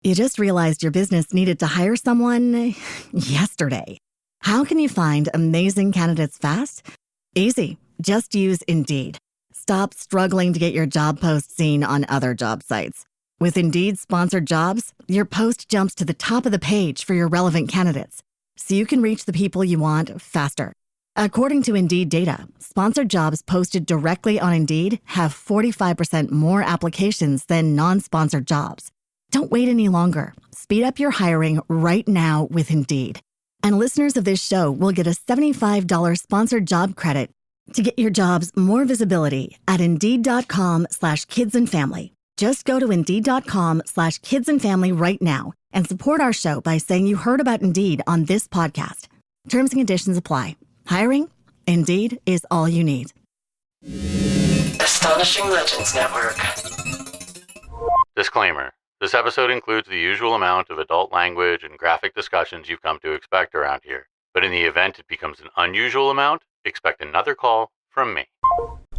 You just realized your business needed to hire someone yesterday. How can you find amazing candidates fast? Easy. Just use Indeed. Stop struggling to get your job post seen on other job sites. With Indeed sponsored jobs, your post jumps to the top of the page for your relevant candidates, so you can reach the people you want faster. According to Indeed data, sponsored jobs posted directly on Indeed have 45% more applications than non-sponsored jobs. Don't wait any longer. Speed up your hiring right now with Indeed. And listeners of this show will get a $75 sponsored job credit to get your jobs more visibility at Indeed.com/kidsandfamily. Just go to Indeed.com/kidsandfamily right now and support our show by saying you heard about Indeed on this podcast. Terms and conditions apply. Hiring? Indeed is all you need. Astonishing Legends Network. Disclaimer. This episode includes the usual amount of adult language and graphic discussions you've come to expect around here. But in the event it becomes an unusual amount, expect another call from me.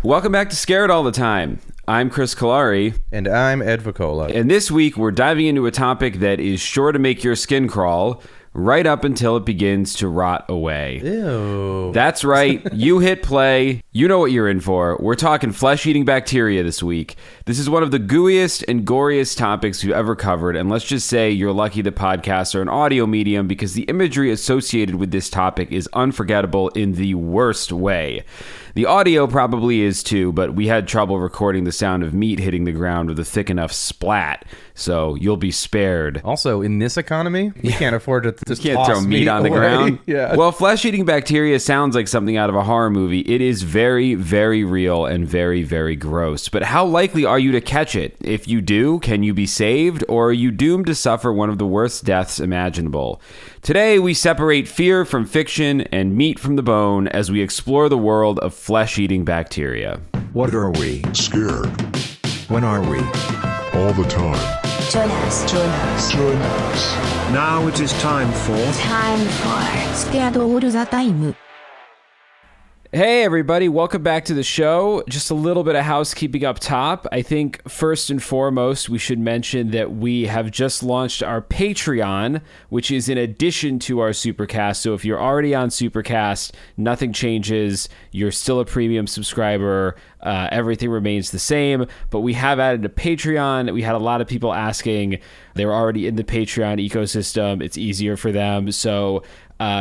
Welcome back to Scared All the Time. I'm Chris Cullari. And I'm Ed Voccola. And this week we're diving into a topic that is sure to make your skin crawl right up until it begins to rot away. Ew. That's right. You hit play. You know what you're in for. We're talking flesh-eating bacteria this week. This is one of the gooeyest and goriest topics we've ever covered, and let's just say you're lucky that podcasts are an audio medium because the imagery associated with this topic is unforgettable in the worst way. The audio probably is too, but we had trouble recording the sound of meat hitting the ground with a thick enough splat, so you'll be spared. Also, in this economy, we can't afford to just can't toss throw meat on the away. ground. Yeah. Well, flesh-eating bacteria sounds like something out of a horror movie. It is very, very real and very, very gross. But how likely are you to catch it? If you do, can you be saved, or are you doomed to suffer one of the worst deaths imaginable? Today, we separate fear from fiction and meat from the bone as we explore the world of flesh-eating bacteria. What are we? Scared. When are we? All the time. Join us. Join us. Now it is time for Scared All the Time. Hey everybody, welcome back to the show. Just a little bit of housekeeping up top. I think first and foremost, we should mention that we have just launched our Patreon, which is in addition to our Supercast. So if you're already on Supercast, nothing changes. You're still a premium subscriber. Everything remains the same, but we have added a Patreon. We had a lot of people asking. They were already in the Patreon ecosystem. It's easier for them. So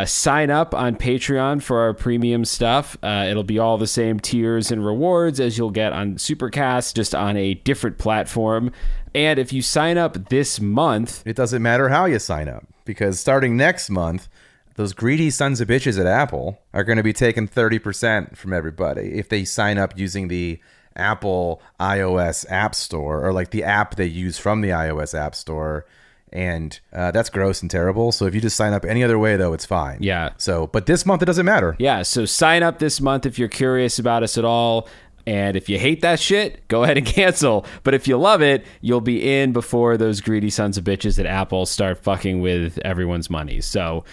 sign up on Patreon for our premium stuff. It'll be all the same tiers and rewards as you'll get on Supercast, just on a different platform. And if you sign up this month... It doesn't matter how you sign up, because starting next month, those greedy sons of bitches at Apple are going to be taking 30% from everybody if they sign up using the Apple iOS App Store, or like the app they use from the iOS App Store. And that's gross and terrible. So if you just sign up any other way, though, it's fine. Yeah. So, but this month, it doesn't matter. Yeah. So sign up this month if you're curious about us at all. And if you hate that shit, go ahead and cancel. But if you love it, you'll be in before those greedy sons of bitches at Apple start fucking with everyone's money. So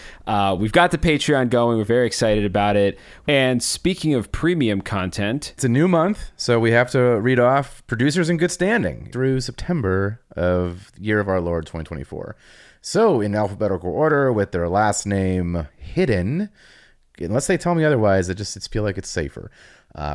we've got the Patreon going. We're very excited about it. And speaking of premium content... It's a new month, so we have to read off producers in good standing through September of the year of our Lord 2024. So in alphabetical order with their last name hidden, unless they tell me otherwise, it's feel like it's safer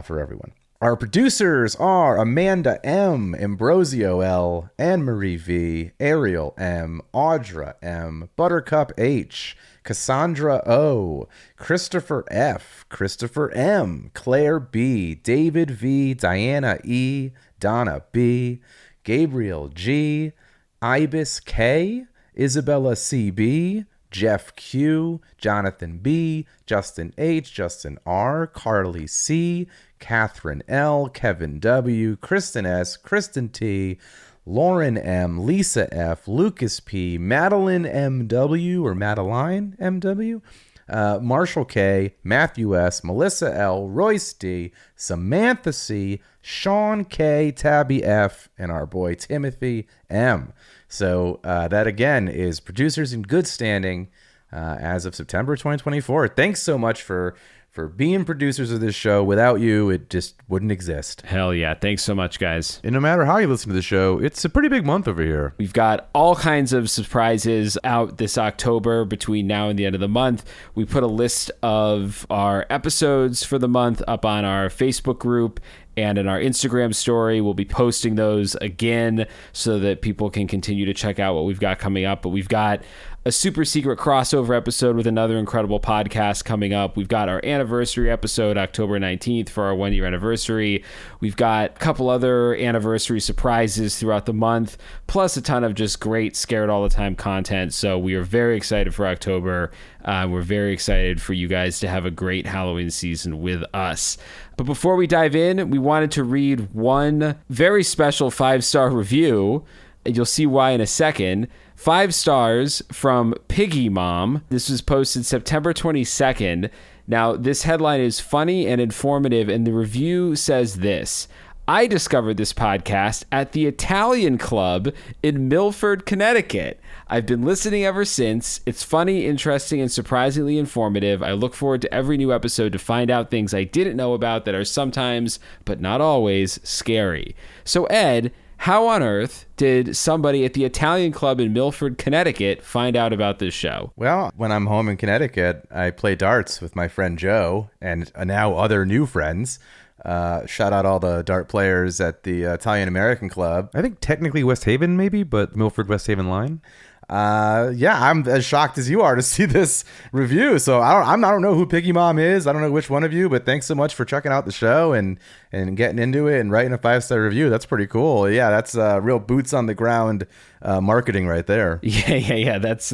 for everyone. Our producers are Amanda M, Ambrosio L, Anne-Marie V, Ariel M, Audra M, Buttercup H, Cassandra O, Christopher F, Christopher M, Claire B, David V, Diana E, Donna B, Gabriel G, Ibis K, Isabella CB, Jeff Q, Jonathan B, Justin H, Justin R, Carly C, Catherine L, Kevin W, Kristen S, Kristen T, Lauren M, Lisa F, Lucas P, Madeline M.W. or Madeline M.W., Marshall K, Matthew S, Melissa L, Royce D, Samantha C, Sean K, Tabby F, and our boy Timothy M. So that again is producers in good standing as of September 2024. Thanks so much for for being producers of this show. Without you, it just wouldn't exist. Hell yeah. Thanks so much, guys. And no matter how you listen to the show, it's a pretty big month over here. We've got all kinds of surprises out this October between now and the end of the month. We put a list of our episodes for the month up on our Facebook group and in our Instagram story. We'll be posting those again so that people can continue to check out what we've got coming up. But we've got a super secret crossover episode with another incredible podcast coming up. We've got our anniversary episode, October 19th, for our 1-year anniversary. We've got a couple other anniversary surprises throughout the month, plus a ton of just great Scared All the Time content. So we are very excited for October. We're very excited for you guys to have a great Halloween season with us. But before we dive in, we wanted to read one very special 5-star review. You'll see why in a second. 5 stars from Piggy Mom. This was posted September 22nd. Now, this headline is funny and informative, and the review says this: I discovered this podcast at the Italian Club in Milford, Connecticut. I've been listening ever since. It's funny, interesting, and surprisingly informative. I look forward to every new episode to find out things I didn't know about that are sometimes, but not always, scary. So, Ed, how on earth did somebody at the Italian Club in Milford, Connecticut find out about this show? Well, when I'm home in Connecticut, I play darts with my friend Joe and now other new friends. Shout out all the dart players at the Italian American Club. I think technically West Haven maybe, but Milford West Haven line. Yeah, I'm as shocked as you are to see this review. So I don't know who Piggy Mom is. I don't know which one of you, but thanks so much for checking out the show and getting into it and writing a 5-star review. That's pretty cool. Yeah, that's real boots on the ground marketing right there. Yeah. That's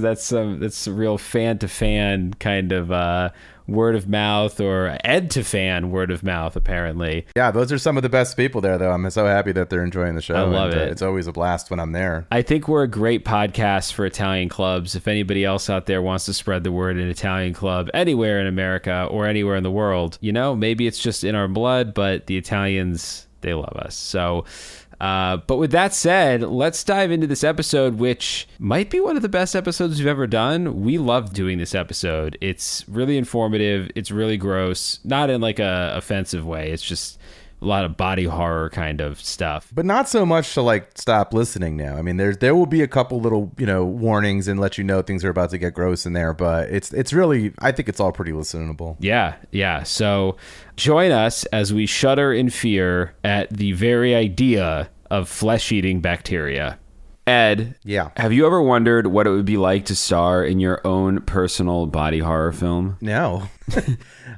real fan to fan kind of word of mouth, or Ed to fan word of mouth, apparently. Yeah, those are some of the best people there, though. I'm so happy that they're enjoying the show. I love it. It's always a blast when I'm there. I think we're a great podcast for Italian clubs. If anybody else out there wants to spread the word in Italian club anywhere in America or anywhere in the world, maybe it's just in our blood, but the Italians, they love us. So but with that said, let's dive into this episode, which might be one of the best episodes we've ever done. We love doing this episode. It's really informative. It's really gross, not in like a offensive way. It's just a lot of body horror kind of stuff. But not so much to like stop listening now. I mean, there will be a couple little, warnings and let you know things are about to get gross in there, but it's really, I think it's all pretty listenable. Yeah. So join us as we shudder in fear at the very idea of flesh-eating bacteria. Ed, yeah. Have you ever wondered what it would be like to star in your own personal body horror film? No.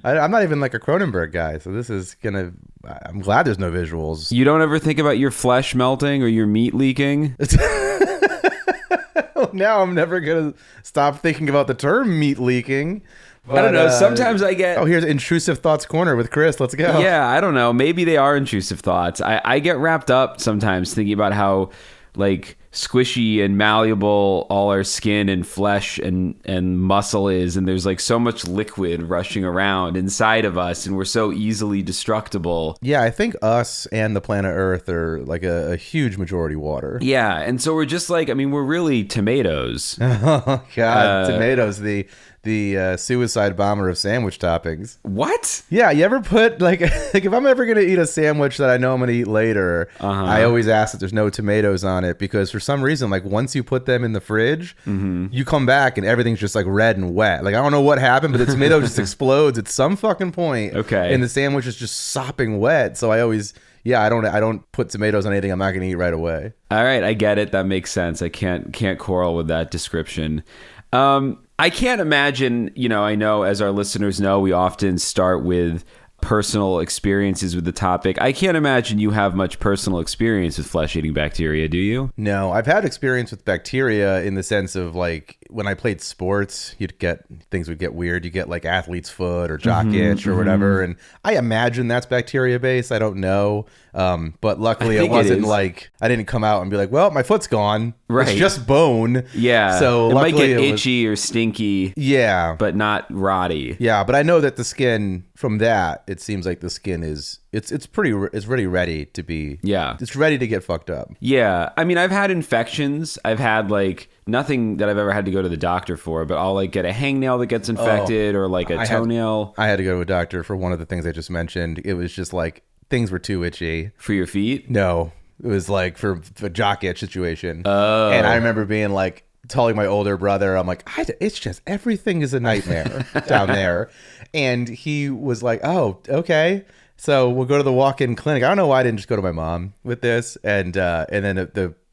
I'm not even like a Cronenberg guy, so this is I'm glad there's no visuals. You don't ever think about your flesh melting or your meat leaking? Now I'm never going to stop thinking about the term meat leaking. But, I don't know. Sometimes I get... Oh, here's Intrusive Thoughts Corner with Chris. Let's go. Yeah, I don't know. Maybe they are intrusive thoughts. I get wrapped up sometimes thinking about how, like, squishy and malleable all our skin and flesh and muscle is, and there's like so much liquid rushing around inside of us, and we're so easily destructible. Yeah, I think us and the planet Earth are like a huge majority water. Yeah, and so we're just like, we're really tomatoes. Oh God, tomatoes, the suicide bomber of sandwich toppings. What? Yeah, you ever put like if I'm ever gonna eat a sandwich that I know I'm gonna eat later, I always ask that there's no tomatoes on it, because for some reason, like once you put them in the fridge, you come back and everything's just like red and wet. Like I don't know what happened, but the tomato just explodes at some fucking point. Okay. And the sandwich is just sopping wet. So I always, I don't put tomatoes on anything I'm not gonna eat right away. All right, I get it. That makes sense. I can't quarrel with that description. I can't imagine, I know, as our listeners know, we often start with personal experiences with the topic. I can't imagine you have much personal experience with flesh-eating bacteria, do you? No, I've had experience with bacteria in the sense of like when I played sports, things would get weird. You get like athlete's foot or jock itch or whatever. And I imagine that's bacteria based. I don't know. But luckily it wasn't like I didn't come out and be like, well, my foot's gone. Right. It's just bone. Yeah. So it luckily might get itchy or stinky. Yeah. But not rotty. Yeah. But I know that the skin from that, it seems like the skin is it's really ready to be. Yeah. It's ready to get fucked up. Yeah. I mean, I've had infections. I've had like nothing that I've ever had to go to the doctor for, but I'll like get a hangnail that gets infected or like a toenail. I had to go to a doctor for one of the things I just mentioned. It was just like things were too itchy. For your feet? No, it was like for the jock itch situation. Oh. And I remember being like, telling my older brother, I'm like, it's just everything is a nightmare down there. And he was like, oh, okay. So we'll go to the walk-in clinic. I don't know why I didn't just go to my mom with this. And then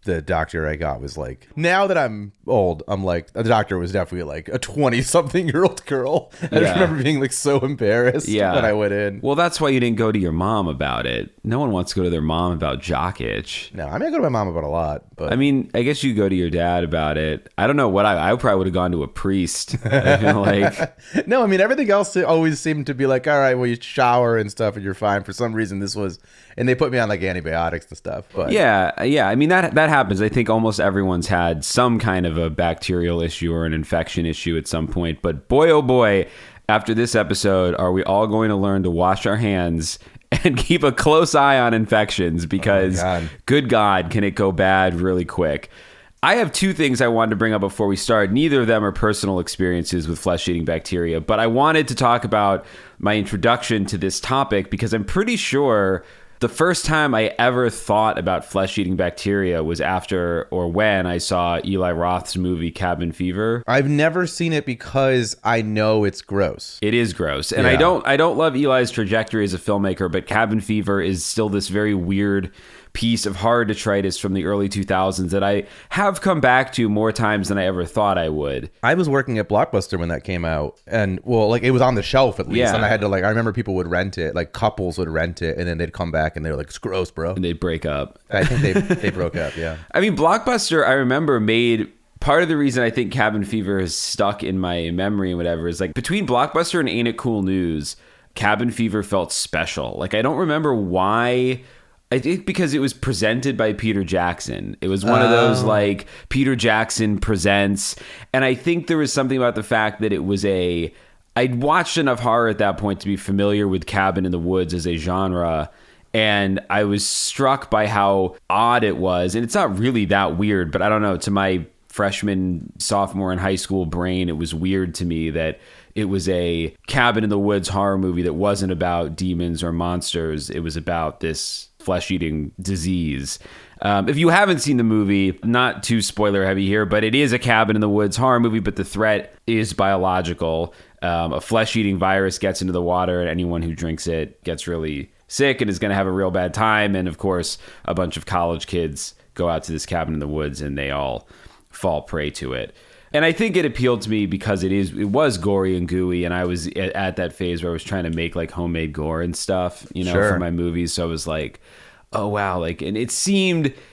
the doctor I got was like, now that I'm old, I'm like, the doctor was definitely like a 20-something-year-old girl. I just remember being like so embarrassed when I went in. Well, that's why you didn't go to your mom about it. No one wants to go to their mom about jock itch. No, I mean, I go to my mom about a lot. But I mean, I guess you go to your dad about it. I don't know what I probably would have gone to a priest. I feel like. No, I mean, everything else always seemed to be like, all right, well, you shower and stuff and you're fine. For some reason, this was, and they put me on like antibiotics and stuff. But yeah. I mean, that happens. I think almost everyone's had some kind of a bacterial issue or an infection issue at some point. But boy, oh boy, after this episode, are we all going to learn to wash our hands and keep a close eye on infections, because good God, can it go bad really quick. I have two things I wanted to bring up before we start. Neither of them are personal experiences with flesh-eating bacteria, but I wanted to talk about my introduction to this topic because I'm pretty sure the first time I ever thought about flesh-eating bacteria was after or when I saw Eli Roth's movie Cabin Fever. I've never seen it because I know it's gross. It is gross. And I don't love Eli's trajectory as a filmmaker, but Cabin Fever is still this very weird piece of horror detritus from the early 2000s that I have come back to more times than I ever thought I would. I was working at Blockbuster when that came out, and well, like it was on the shelf at least, and I had to like, I remember people would rent it, like couples would rent it, and then they'd come back and they were like, it's gross, bro. And they'd break up. I think they broke up, yeah. I mean, Blockbuster, I remember, made part of the reason I think Cabin Fever is stuck in my memory and whatever is like between Blockbuster and Ain't It Cool News, Cabin Fever felt special. Like I don't remember why. I think because it was presented by Peter Jackson. It was one of those like Peter Jackson presents. And I think there was something about the fact that it was I'd watched enough horror at that point to be familiar with Cabin in the Woods as a genre. And I was struck by how odd it was. And it's not really that weird, but I don't know, to my freshman, sophomore in high school brain, it was weird to me that it was a cabin in the woods horror movie that wasn't about demons or monsters. It was about this flesh-eating disease. If you haven't seen the movie, not too spoiler heavy here, but it is a cabin in the woods horror movie, but the threat is biological. A flesh-eating virus gets into the water, and anyone who drinks it gets really sick and is going to have a real bad time. And of course, a bunch of college kids go out to this cabin in the woods and they all fall prey to it. And I think it appealed to me because it was gory and gooey, and I was at that phase where I was trying to make like homemade gore and stuff, for my movies. So I was like, oh wow, like, and it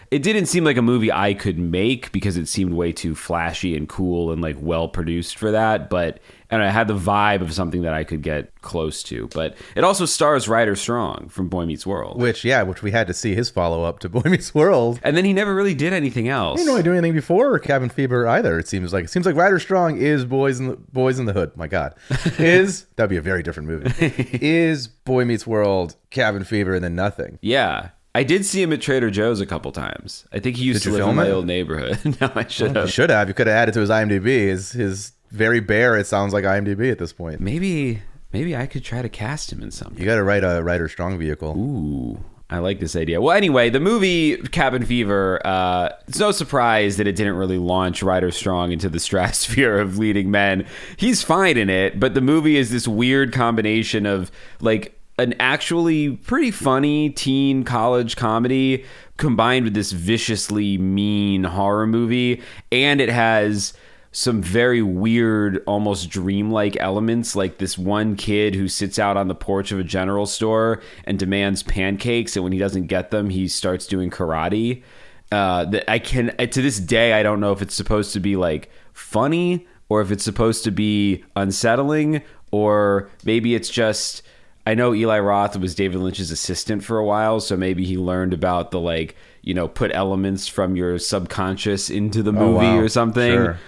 didn't seem like a movie I could make because it seemed way too flashy and cool and like well produced for that. But and I had the vibe of something that I could get close to. But it also stars Ryder Strong from Boy Meets World, which we had to see his follow-up to Boy Meets World, and then he never really did anything else. He didn't really do anything before Cabin Fever either. It seems like Ryder Strong is Boys in the Hood. My God, that'd be a very different movie. Is Boy Meets World, Cabin Fever, and then nothing. Yeah. I did see him at Trader Joe's a couple times. I think he used to live in my old neighborhood. No, I should have. You should have. You could have added to his IMDb. His very bare, it sounds like IMDb at this point. Maybe I could try to cast him in something. You got to write a Ryder Strong vehicle. Ooh, I like this idea. Well, anyway, the movie Cabin Fever, it's no surprise that it didn't really launch Ryder Strong into the stratosphere of leading men. He's fine in it, but the movie is this weird combination of like an actually pretty funny teen college comedy combined with this viciously mean horror movie. And it has some very weird, almost dreamlike elements, like this one kid who sits out on the porch of a general store and demands pancakes. And when he doesn't get them, he starts doing karate. To this day, I don't know if it's supposed to be like funny or if it's supposed to be unsettling, or maybe it's just, I know Eli Roth was David Lynch's assistant for a while, so maybe he learned about the put elements from your subconscious into the movie or something. Sure.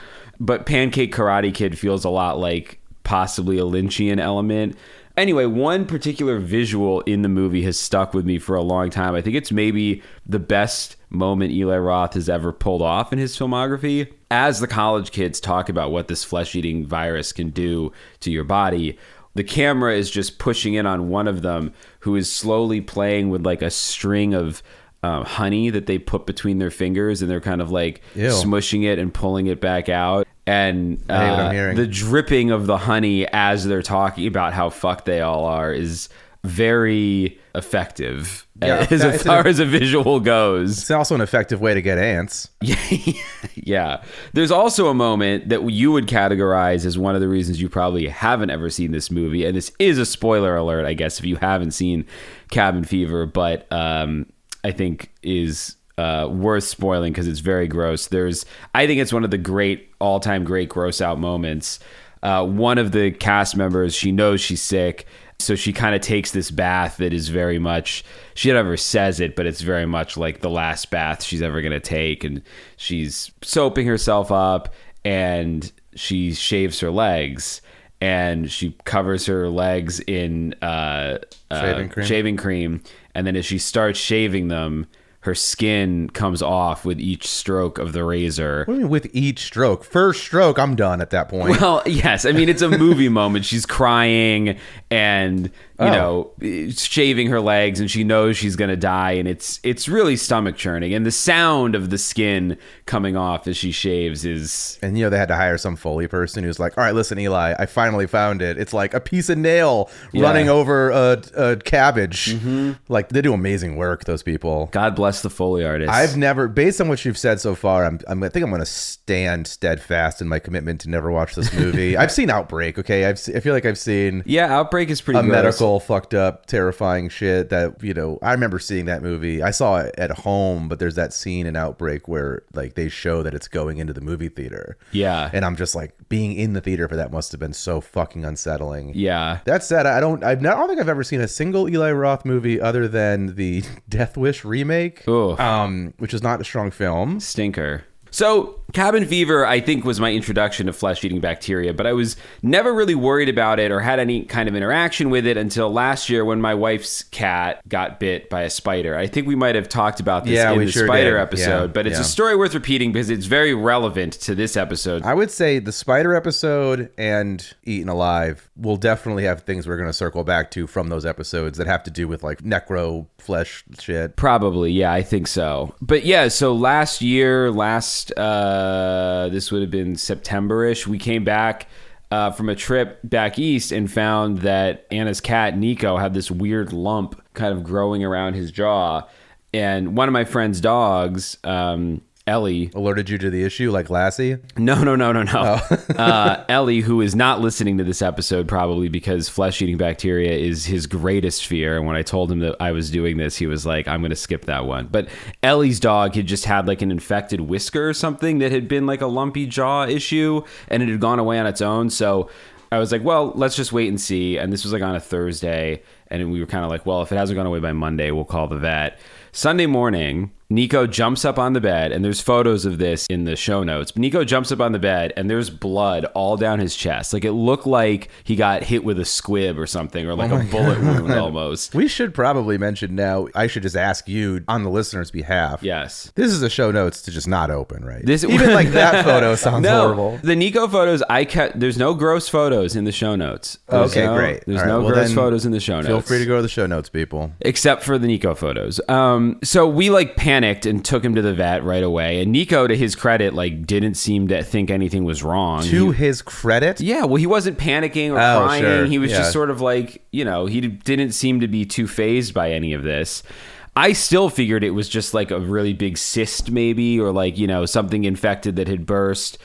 But Pancake Karate Kid feels a lot like possibly a Lynchian element. Anyway, one particular visual in the movie has stuck with me for a long time. I think it's maybe the best moment Eli Roth has ever pulled off in his filmography. As the college kids talk about what this flesh-eating virus can do to your body, the camera is just pushing in on one of them who is slowly playing with like a string of honey that they put between their fingers, and they're kind of like smushing it and pulling it back out. And the dripping of the honey as they're talking about how fucked they all are is very effective as far as a visual goes. It's also an effective way to get ants. Yeah. There's also a moment that you would categorize as one of the reasons you probably haven't ever seen this movie. And this is a spoiler alert, I guess, if you haven't seen Cabin Fever, but I think is worth spoiling because it's very gross. I think it's one of the all-time great gross out moments. One of the cast members, she knows she's sick, so she kind of takes this bath that is very much, she never says it, but it's very much like the last bath she's ever going to take. And she's soaping herself up, and she shaves her legs, and she covers her legs in shaving cream. And then as she starts shaving them, her skin comes off with each stroke of the razor. What do you mean with each stroke? First stroke, I'm done at that point. Well, yes. I mean, it's a movie moment. She's crying and, you know, shaving her legs, and she knows she's going to die. And it's really stomach churning. And the sound of the skin coming off as she shaves is... And, you know, they had to hire some Foley person who's like, all right, listen, Eli, I finally found it. It's like a piece of nail running over a cabbage. Mm-hmm. Like, they do amazing work, those people. God bless the Foley artist. I've never, based on what you've said so far, I think I'm going to stand steadfast in my commitment to never watch this movie. I've seen Outbreak, okay? I feel like I've seen... Yeah, Outbreak is pretty gross. Medical, fucked up, terrifying shit that, you know, I remember seeing that movie. I saw it at home, but there's that scene in Outbreak where, like, they show that it's going into the movie theater. Yeah. And I'm just like, being in the theater for that must have been so fucking unsettling. Yeah. That said, I don't think I've ever seen a single Eli Roth movie other than the Death Wish remake. Which is not a strong film. Stinker. So Cabin Fever, I think, was my introduction to flesh-eating bacteria, but I was never really worried about it or had any kind of interaction with it until last year when my wife's cat got bit by a spider. I think we might have talked about this in the spider episode, but it's a story worth repeating because it's very relevant to this episode. I would say the spider episode and Eaten Alive will definitely have things we're going to circle back to from those episodes that have to do with like necro flesh shit. Probably, yeah, I think so. But yeah, so last this would have been September-ish, we came back from a trip back east and found that Anna's cat, Nico, had this weird lump kind of growing around his jaw. And one of my friend's dogs, Ellie... Alerted you to the issue like Lassie? No. Ellie, who is not listening to this episode probably because flesh-eating bacteria is his greatest fear. And when I told him that I was doing this, he was like, I'm going to skip that one. But Ellie's dog had just had like an infected whisker or something that had been like a lumpy jaw issue, and it had gone away on its own. So I was like, well, let's just wait and see. And this was like on a Thursday. And we were kind of like, well, if it hasn't gone away by Monday, we'll call the vet. Sunday morning, Nico jumps up on the bed, and there's photos of this in the show notes. Nico jumps up on the bed, and there's blood all down his chest. Like, it looked like he got hit with a squib or something, or like a bullet wound almost. We should probably mention now, I should just ask you on the listener's behalf. Yes. This is a show notes to just not open, right? Even like that photo sounds horrible. The Nico photos, there's no gross photos in the show notes. Great. There's no gross photos in the show notes. Feel free to go to the show notes, people. Except for the Nico photos. So we like panicked and took him to the vet right away. And Nico, to his credit, like didn't seem to think anything was wrong. His credit? Yeah, well, he wasn't panicking or crying. Sure. He was just sort of like, you know, he didn't seem to be too fazed by any of this. I still figured it was just like a really big cyst maybe, or like, you know, something infected that had burst.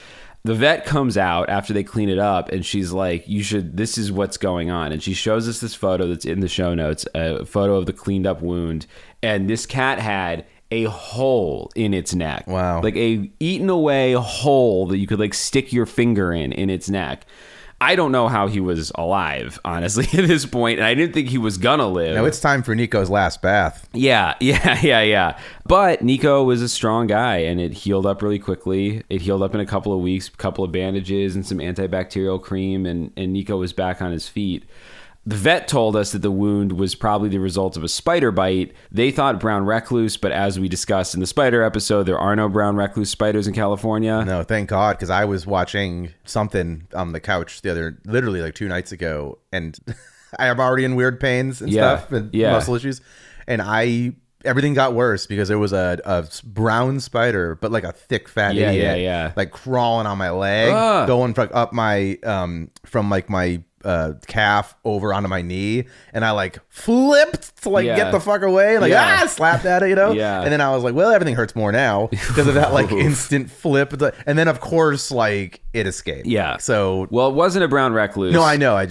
The vet comes out after they clean it up, and she's like, this is what's going on. And she shows us this photo that's in the show notes, a photo of the cleaned up wound. And this cat had a hole in its neck. Wow. Like a eaten away hole that you could like stick your finger in its neck. I don't know how he was alive, honestly, at this point, and I didn't think he was gonna live. Now it's time for Nico's last bath. Yeah. But Nico was a strong guy, and it healed up really quickly. It healed up in a couple of weeks, a couple of bandages and some antibacterial cream, and Nico was back on his feet. The vet told us that the wound was probably the result of a spider bite. They thought brown recluse, but as we discussed in the spider episode, there are no brown recluse spiders in California. No, thank God, because I was watching something on the couch literally like 2 nights ago, and I'm already in weird pains and stuff and muscle issues, and everything got worse because there was a brown spider, but like a thick fat idiot, like crawling on my leg, going up my from like my calf over onto my knee, and I like flipped to like get the fuck away, like slapped at it, and then I was like, well, everything hurts more now because of that like instant flip, and then of course like it escaped. So well, it wasn't a brown recluse. No, I know. That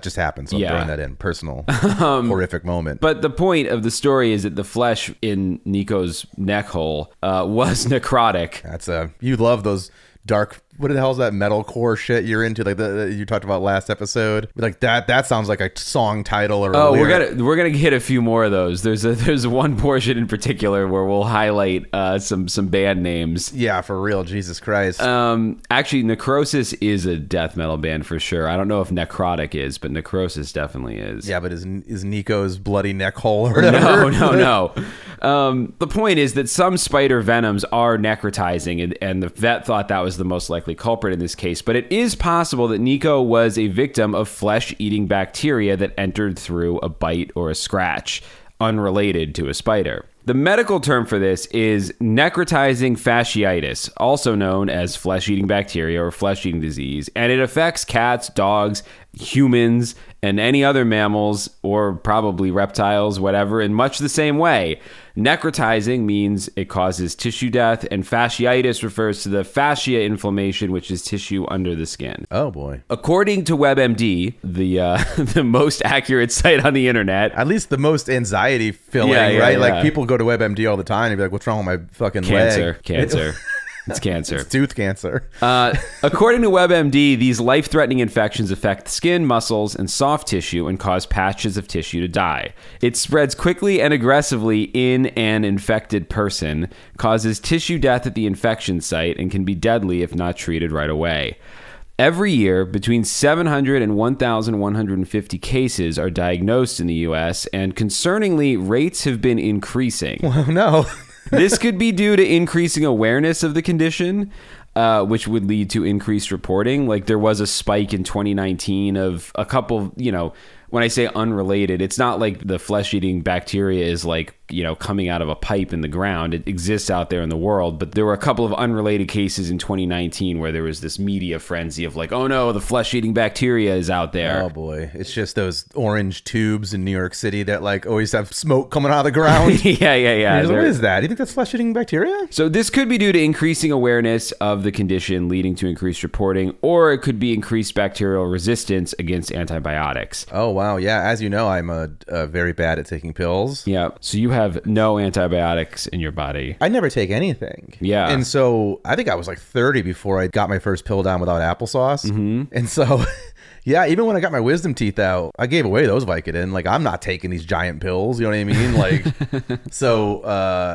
just happened. So I'm throwing that in. Personal horrific moment. But the point of the story is that the flesh in Nico's neck hole was necrotic. That's you love those dark, what the hell is that metalcore shit you're into, like you talked about last episode, like that sounds like a song title or a lyric. we're gonna hit a few more of those. There's one portion in particular where we'll highlight some band names. Yeah, for real. Jesus Christ. Actually, Necrosis is a death metal band for sure. I don't know if Necrotic is, but Necrosis definitely is. Yeah, but is Nico's bloody neck hole or whatever? No. The point is that some spider venoms are necrotizing, and the vet thought that was the most likely culprit in this case, but it is possible that Nico was a victim of flesh-eating bacteria that entered through a bite or a scratch, unrelated to a spider. The medical term for this is necrotizing fasciitis, also known as flesh-eating bacteria or flesh-eating disease, and it affects cats, dogs, humans, and any other mammals or probably reptiles, whatever, in much the same way. Necrotizing means it causes tissue death, and fasciitis refers to the fascia inflammation, which is tissue under the skin. Oh, boy. According to WebMD, the most accurate site on the internet. At least the most anxiety-filling, right? Like, people go to WebMD all the time and be like, what's wrong with my fucking leg? Cancer. It's cancer. It's tooth cancer. According to WebMD, these life-threatening infections affect skin, muscles, and soft tissue and cause patches of tissue to die. It spreads quickly and aggressively in an infected person, causes tissue death at the infection site, and can be deadly if not treated right away. Every year, between 700 and 1,150 cases are diagnosed in the U.S., and concerningly, rates have been increasing. Well, no. This could be due to increasing awareness of the condition, which would lead to increased reporting. Like there was a spike in 2019 of a couple, when I say unrelated, it's not like the flesh-eating bacteria is like, coming out of a pipe in the ground. It exists out there in the world, but there were a couple of unrelated cases in 2019 where there was this media frenzy of like, oh no, the flesh-eating bacteria is out there. Oh boy. It's just those orange tubes in New York City that like always have smoke coming out of the ground. Yeah. What is that? Do you think that's flesh-eating bacteria? So this could be due to increasing awareness of the condition leading to increased reporting, or it could be increased bacterial resistance against antibiotics. Oh, wow. Yeah. As you know, I'm very bad at taking pills. Yeah. So you have no antibiotics in your body. I never take anything. Yeah. And so I think I was like 30 before I got my first pill down without applesauce. Mm-hmm. And so, yeah, even when I got my wisdom teeth out, I gave away those Vicodin. Like, I'm not taking these giant pills. You know what I mean? Like, so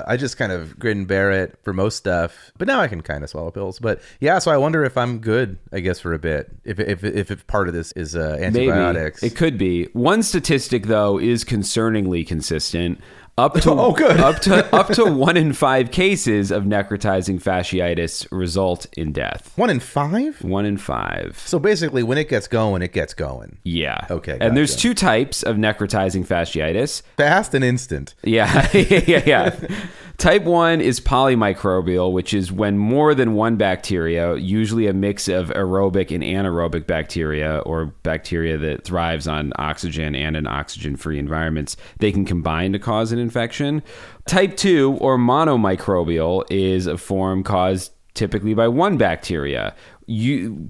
I just kind of grin and bear it for most stuff. But now I can kind of swallow pills. But yeah, so I wonder if I'm good, I guess, for a bit. If part of this is antibiotics. Maybe. It could be. One statistic, though, is concerningly consistent. Up to 1 in 5 cases of necrotizing fasciitis result in death. 1 in 5? 1 in 5. So basically, when it gets going, it gets going. Yeah. Okay. And there's 2 types of necrotizing fasciitis. Fast and instant. Yeah. Type 1 is polymicrobial, which is when more than one bacteria, usually a mix of aerobic and anaerobic bacteria, or bacteria that thrives on oxygen and in oxygen-free environments, they can combine to cause an infection. Type 2, or monomicrobial, is a form caused typically by one bacteria.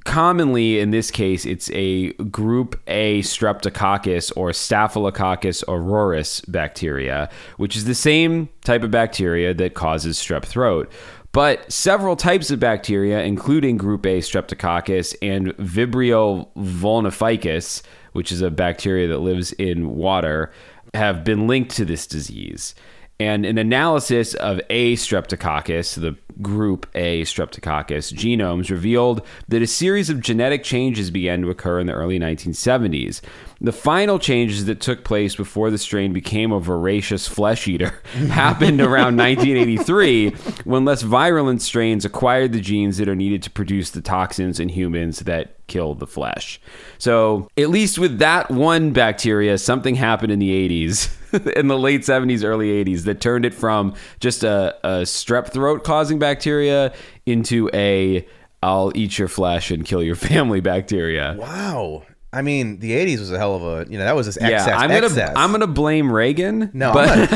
Commonly, in this case, it's a group A streptococcus or staphylococcus aureus bacteria, which is the same type of bacteria that causes strep throat. But several types of bacteria, including group A streptococcus and Vibrio vulnificus, which is a bacteria that lives in water, have been linked to this disease. And an analysis of A. streptococcus, the group A streptococcus genomes, revealed that a series of genetic changes began to occur in the early 1970s. The final changes that took place before the strain became a voracious flesh eater happened around 1983, when less virulent strains acquired the genes that are needed to produce the toxins in humans that kill the flesh. So at least with that one bacteria, something happened in the 80s, in the late 70s, early 80s, that turned it from just a strep throat causing bacteria into a I'll eat your flesh and kill your family bacteria. Wow. I mean, the 80s was a hell of a, that was this excess. Yeah, I'm gonna blame Reagan. No, but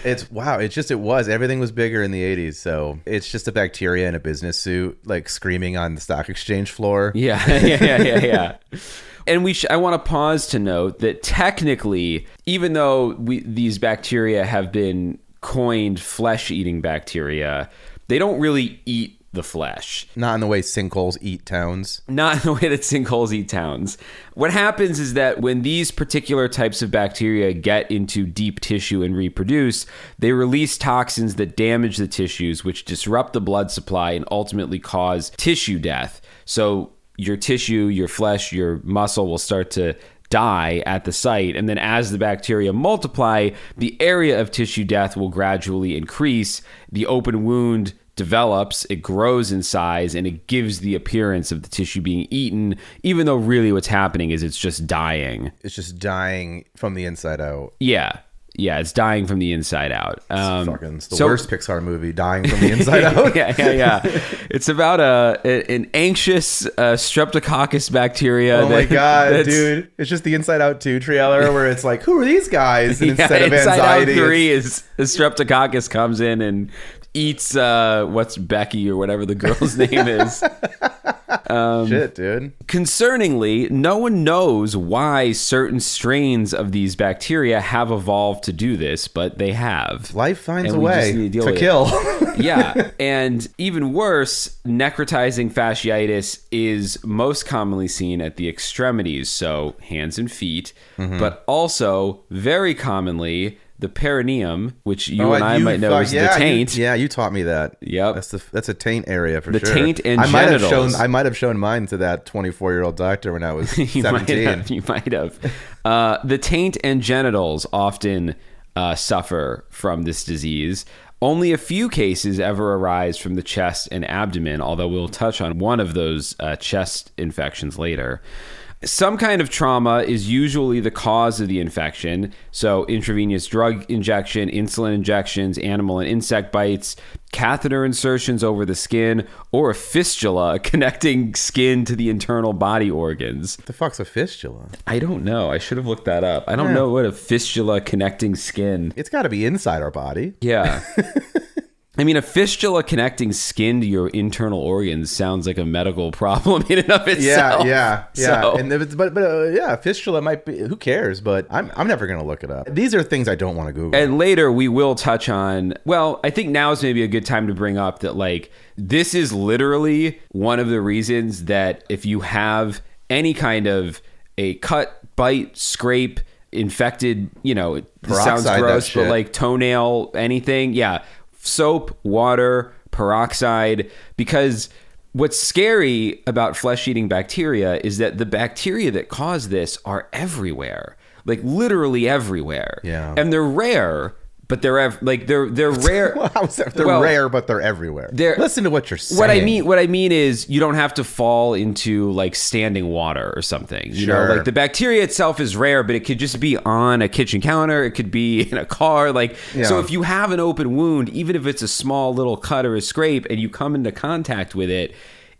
it was. Everything was bigger in the 80s. So it's just a bacteria in a business suit, like screaming on the stock exchange floor. Yeah. And I want to pause to note that technically, even though these bacteria have been coined flesh-eating bacteria, they don't really eat the flesh. Not in the way sinkholes eat towns. Not in the way that sinkholes eat towns. What happens is that when these particular types of bacteria get into deep tissue and reproduce, they release toxins that damage the tissues, which disrupt the blood supply and ultimately cause tissue death. So your tissue, your flesh, your muscle will start to die at the site. And then as the bacteria multiply, the area of tissue death will gradually increase. The open wound develops, it grows in size, and it gives the appearance of the tissue being eaten, even though really what's happening is it's just dying. It's just dying from the inside out. Yeah, it's dying from the inside out. It's the worst Pixar movie, dying from the inside out. Yeah. It's about an anxious streptococcus bacteria. Oh my God, dude. It's just the Inside Out 2 trailer where it's like, who are these guys? And instead of Inside anxiety, Out 3 is a streptococcus comes in and eats what's Becky or whatever the girl's name is. Shit, dude. Concerningly, no one knows why certain strains of these bacteria have evolved to do this, but they have. Life finds a way to kill. Yeah, and even worse, necrotizing fasciitis is most commonly seen at the extremities, so hands and feet, but also very commonly the perineum, which you and I might know is the taint. You taught me that. Yep. That's a taint area for sure. The taint and genitals. I might have shown mine to that 24-year-old doctor when I was 17. You might have. The taint and genitals often suffer from this disease. Only a few cases ever arise from the chest and abdomen, although we'll touch on one of those chest infections later. Some kind of trauma is usually the cause of the infection. So intravenous drug injection, insulin injections, animal and insect bites, catheter insertions over the skin, or a fistula connecting skin to the internal body organs. What the fuck's a fistula? I don't know. I should have looked that up. I don't know what a fistula connecting skin. It's got to be inside our body. Yeah. I mean, a fistula connecting skin to your internal organs sounds like a medical problem in and of itself. Yeah. So, But fistula might be. Who cares? But I'm never gonna look it up. These are things I don't want to Google. And later we will touch on. Well, I think now is maybe a good time to bring up that this is literally one of the reasons that if you have any kind of a cut, bite, scrape, infected, it sounds gross, but toenail, anything, soap, water, peroxide, because what's scary about flesh-eating bacteria is that the bacteria that cause this are everywhere, literally everywhere. Yeah. And they're rare, but they're rare. They're rare, but they're everywhere. Listen to what you're saying. What I mean is you don't have to fall into standing water or something. You know, the bacteria itself is rare, but it could just be on a kitchen counter. It could be in a car. So if you have an open wound, even if it's a small little cut or a scrape, and you come into contact with it,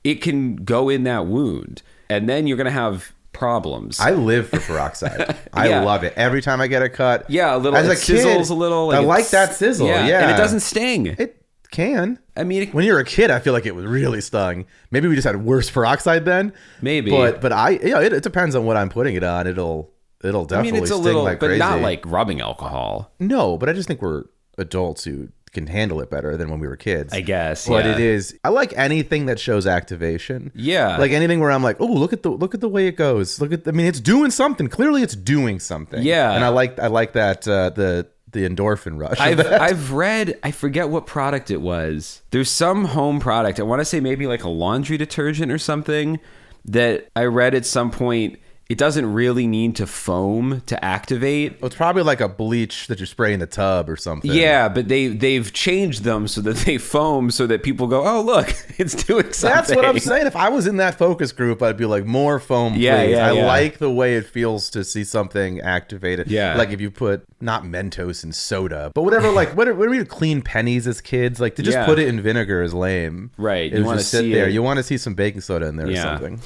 it can go in that wound, and then you're going to have problems. I live for peroxide. I love it. Every time I get a cut. Yeah, a little. As a kid, sizzles a little. I like that sizzle. Yeah. And it doesn't sting. It can. I mean, when you're a kid, I feel like it was really stung. Maybe we just had worse peroxide then. Maybe. But it depends on what I'm putting it on. It'll definitely sting like crazy. But not like rubbing alcohol. No, but I just think we're adults who can handle it better than when we were kids, I guess. But it is, I like anything that shows activation. Like anything where I'm like, oh, look at the way it goes. It's doing something. Clearly it's doing something. Yeah. And I like that the the endorphin rush. I've read, I forget what product it was. There's some home product. I want to say maybe like a laundry detergent or something that I read at some point. It doesn't really need to foam to activate. Well, it's probably like a bleach that you spray in the tub or something. Yeah, but they've changed them so that they foam so that people go, oh, look, it's doing something. That's what I'm saying. If I was in that focus group, I'd be like, more foam, please. Yeah, I like the way it feels to see something activated. Yeah. Like if you put, not Mentos in soda, but whatever, like, what we would clean pennies as kids? Like to just put it in vinegar is lame. Right. You want to sit there. You want to see some baking soda in there or something.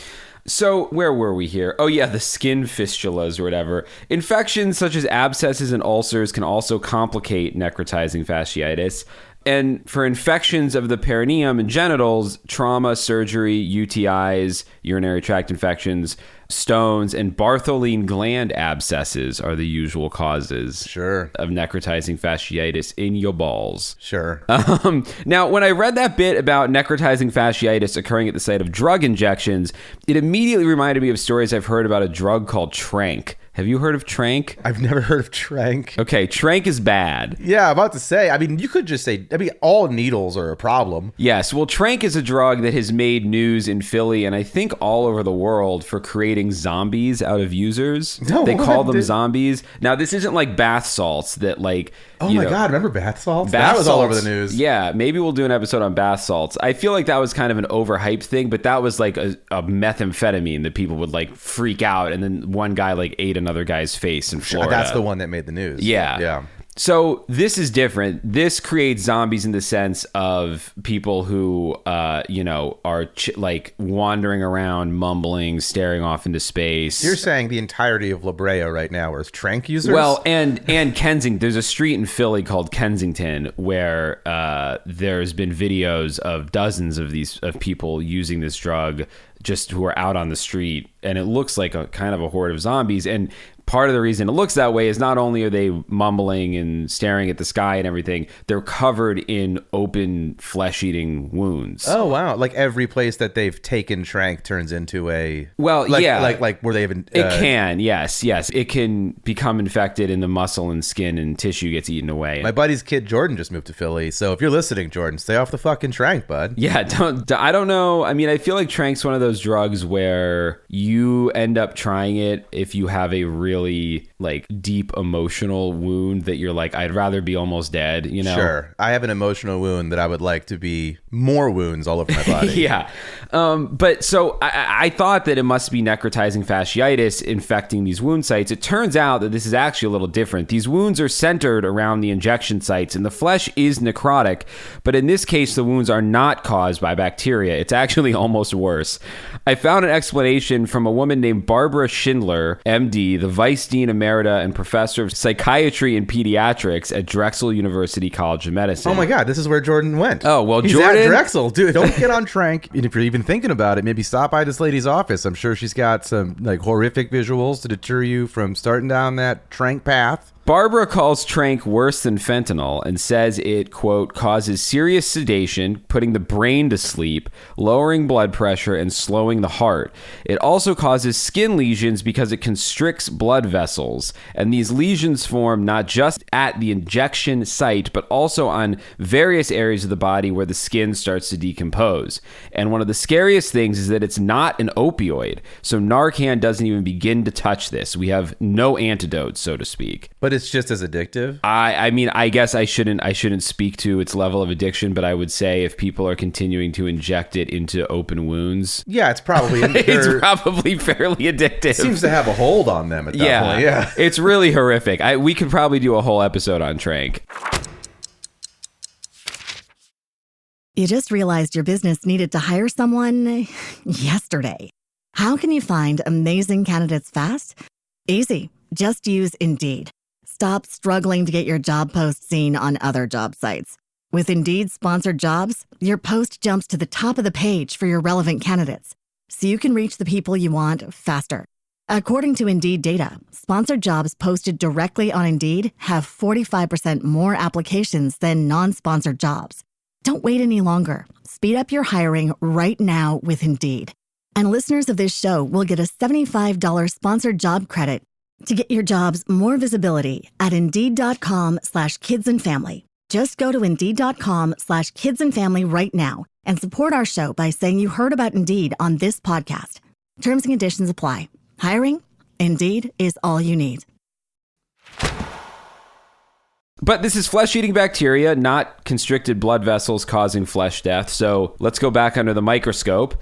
So where were we here? Oh yeah, the skin fistulas or whatever. Infections such as abscesses and ulcers can also complicate necrotizing fasciitis. And for infections of the perineum and genitals, trauma, surgery, UTIs, urinary tract infections, stones, and Bartholine gland abscesses are the usual causes of necrotizing fasciitis in your balls. Now, when I read that bit about necrotizing fasciitis occurring at the site of drug injections, it immediately reminded me of stories I've heard about a drug called Tranq. Have you heard of Tranq? I've never heard of Tranq. Okay, Tranq is bad. Yeah, I'm about to say, I mean, you could just say, I mean, all needles are a problem. Yes, well, Tranq is a drug that has made news in Philly and I think all over the world for creating zombies out of users. No, they call them zombies. Now, this isn't like bath salts that like... Oh my God, remember bath salts? That was all over the news. Yeah, maybe we'll do an episode on bath salts. I feel like that was kind of an overhyped thing, but that was like a methamphetamine that people would like freak out, and then one guy like ate another guy's face in Florida. That's the one that made the news. Yeah. So this is different. This creates zombies in the sense of people who, are like wandering around, mumbling, staring off into space. You're saying the entirety of La Brea right now are Tranq users? Well, and Kensington. There's a street in Philly called Kensington where there's been videos of dozens of people using this drug just who are out on the street, and it looks like a kind of a horde of zombies. And part of the reason it looks that way is not only are they mumbling and staring at the sky and everything, they're covered in open flesh-eating wounds. Oh, wow. Like every place that they've taken Tranq turns into a... Well, yeah. Like where they even... It can, yes. It can become infected and the muscle and skin and tissue gets eaten away. My buddy's kid, Jordan, just moved to Philly. So if you're listening, Jordan, stay off the fucking Tranq, bud. Yeah, I don't know. I mean, I feel like Tranq's one of those drugs where you end up trying it if you have a really like deep emotional wound that you're like, I'd rather be almost dead, you know? Sure. I have an emotional wound that I would like to be more wounds all over my body. Yeah. But so I thought that it must be necrotizing fasciitis infecting these wound sites. It turns out that this is actually a little different. These wounds are centered around the injection sites and the flesh is necrotic, but in this case, the wounds are not caused by bacteria. It's actually almost worse. I found an explanation from a woman named Barbara Schindler, MD, the Vice Dean Emerita and Professor of Psychiatry and Pediatrics at Drexel University College of Medicine. Oh my God, this is where Jordan went. Oh, well, He's Jordan... at Drexel. Dude, don't get on Tranq. And if you're even thinking about it, maybe stop by this lady's office. I'm sure she's got some like horrific visuals to deter you from starting down that Tranq path. Barbara calls Tranq worse than fentanyl and says it, quote, causes serious sedation, putting the brain to sleep, lowering blood pressure, and slowing the heart. It also causes skin lesions because it constricts blood vessels. And these lesions form not just at the injection site, but also on various areas of the body where the skin starts to decompose. And one of the scariest things is that it's not an opioid. So Narcan doesn't even begin to touch this. We have no antidote, so to speak. But it's just as addictive. I mean, I guess I shouldn't speak to its level of addiction, but I would say if people are continuing to inject it into open wounds, yeah, it's probably it's probably fairly addictive. It seems to have a hold on them at that point. Yeah, it's really horrific. We could probably do a whole episode on Tranq. You just realized your business needed to hire someone yesterday. How can you find amazing candidates fast? Easy. Just use Indeed. Stop struggling to get your job post seen on other job sites. With Indeed sponsored jobs, your post jumps to the top of the page for your relevant candidates, so you can reach the people you want faster. According to Indeed data, sponsored jobs posted directly on Indeed have 45% more applications than non-sponsored jobs. Don't wait any longer. Speed up your hiring right now with Indeed. And listeners of this show will get a $75 sponsored job credit To get your jobs more visibility at Indeed.com/kidsandfamily. Just go to Indeed.com/kidsandfamily right now and support our show by saying you heard about Indeed on this podcast. Terms and conditions apply. Hiring? Indeed is all you need. But this is flesh-eating bacteria, not constricted blood vessels causing flesh death. So let's go back under the microscope.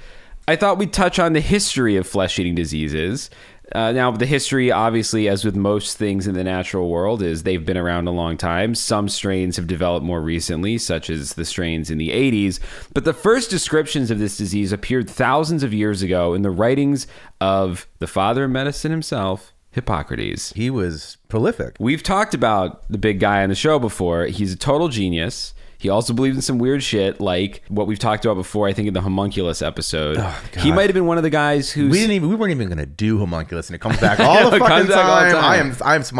I thought we'd touch on the history of flesh-eating diseases. Now, the history, obviously, as with most things in the natural world, is they've been around a long time. Some strains have developed more recently, such as the strains in the 80s. But the first descriptions of this disease appeared thousands of years ago in the writings of the father of medicine himself, Hippocrates. He was prolific. We've talked about the big guy on the show before. He's a total genius. He also believed in some weird shit, like what we've talked about before, I think in the homunculus episode. Oh, he might have been one of the guys who we weren't even going to do homunculus, and it comes back all the fucking time. It's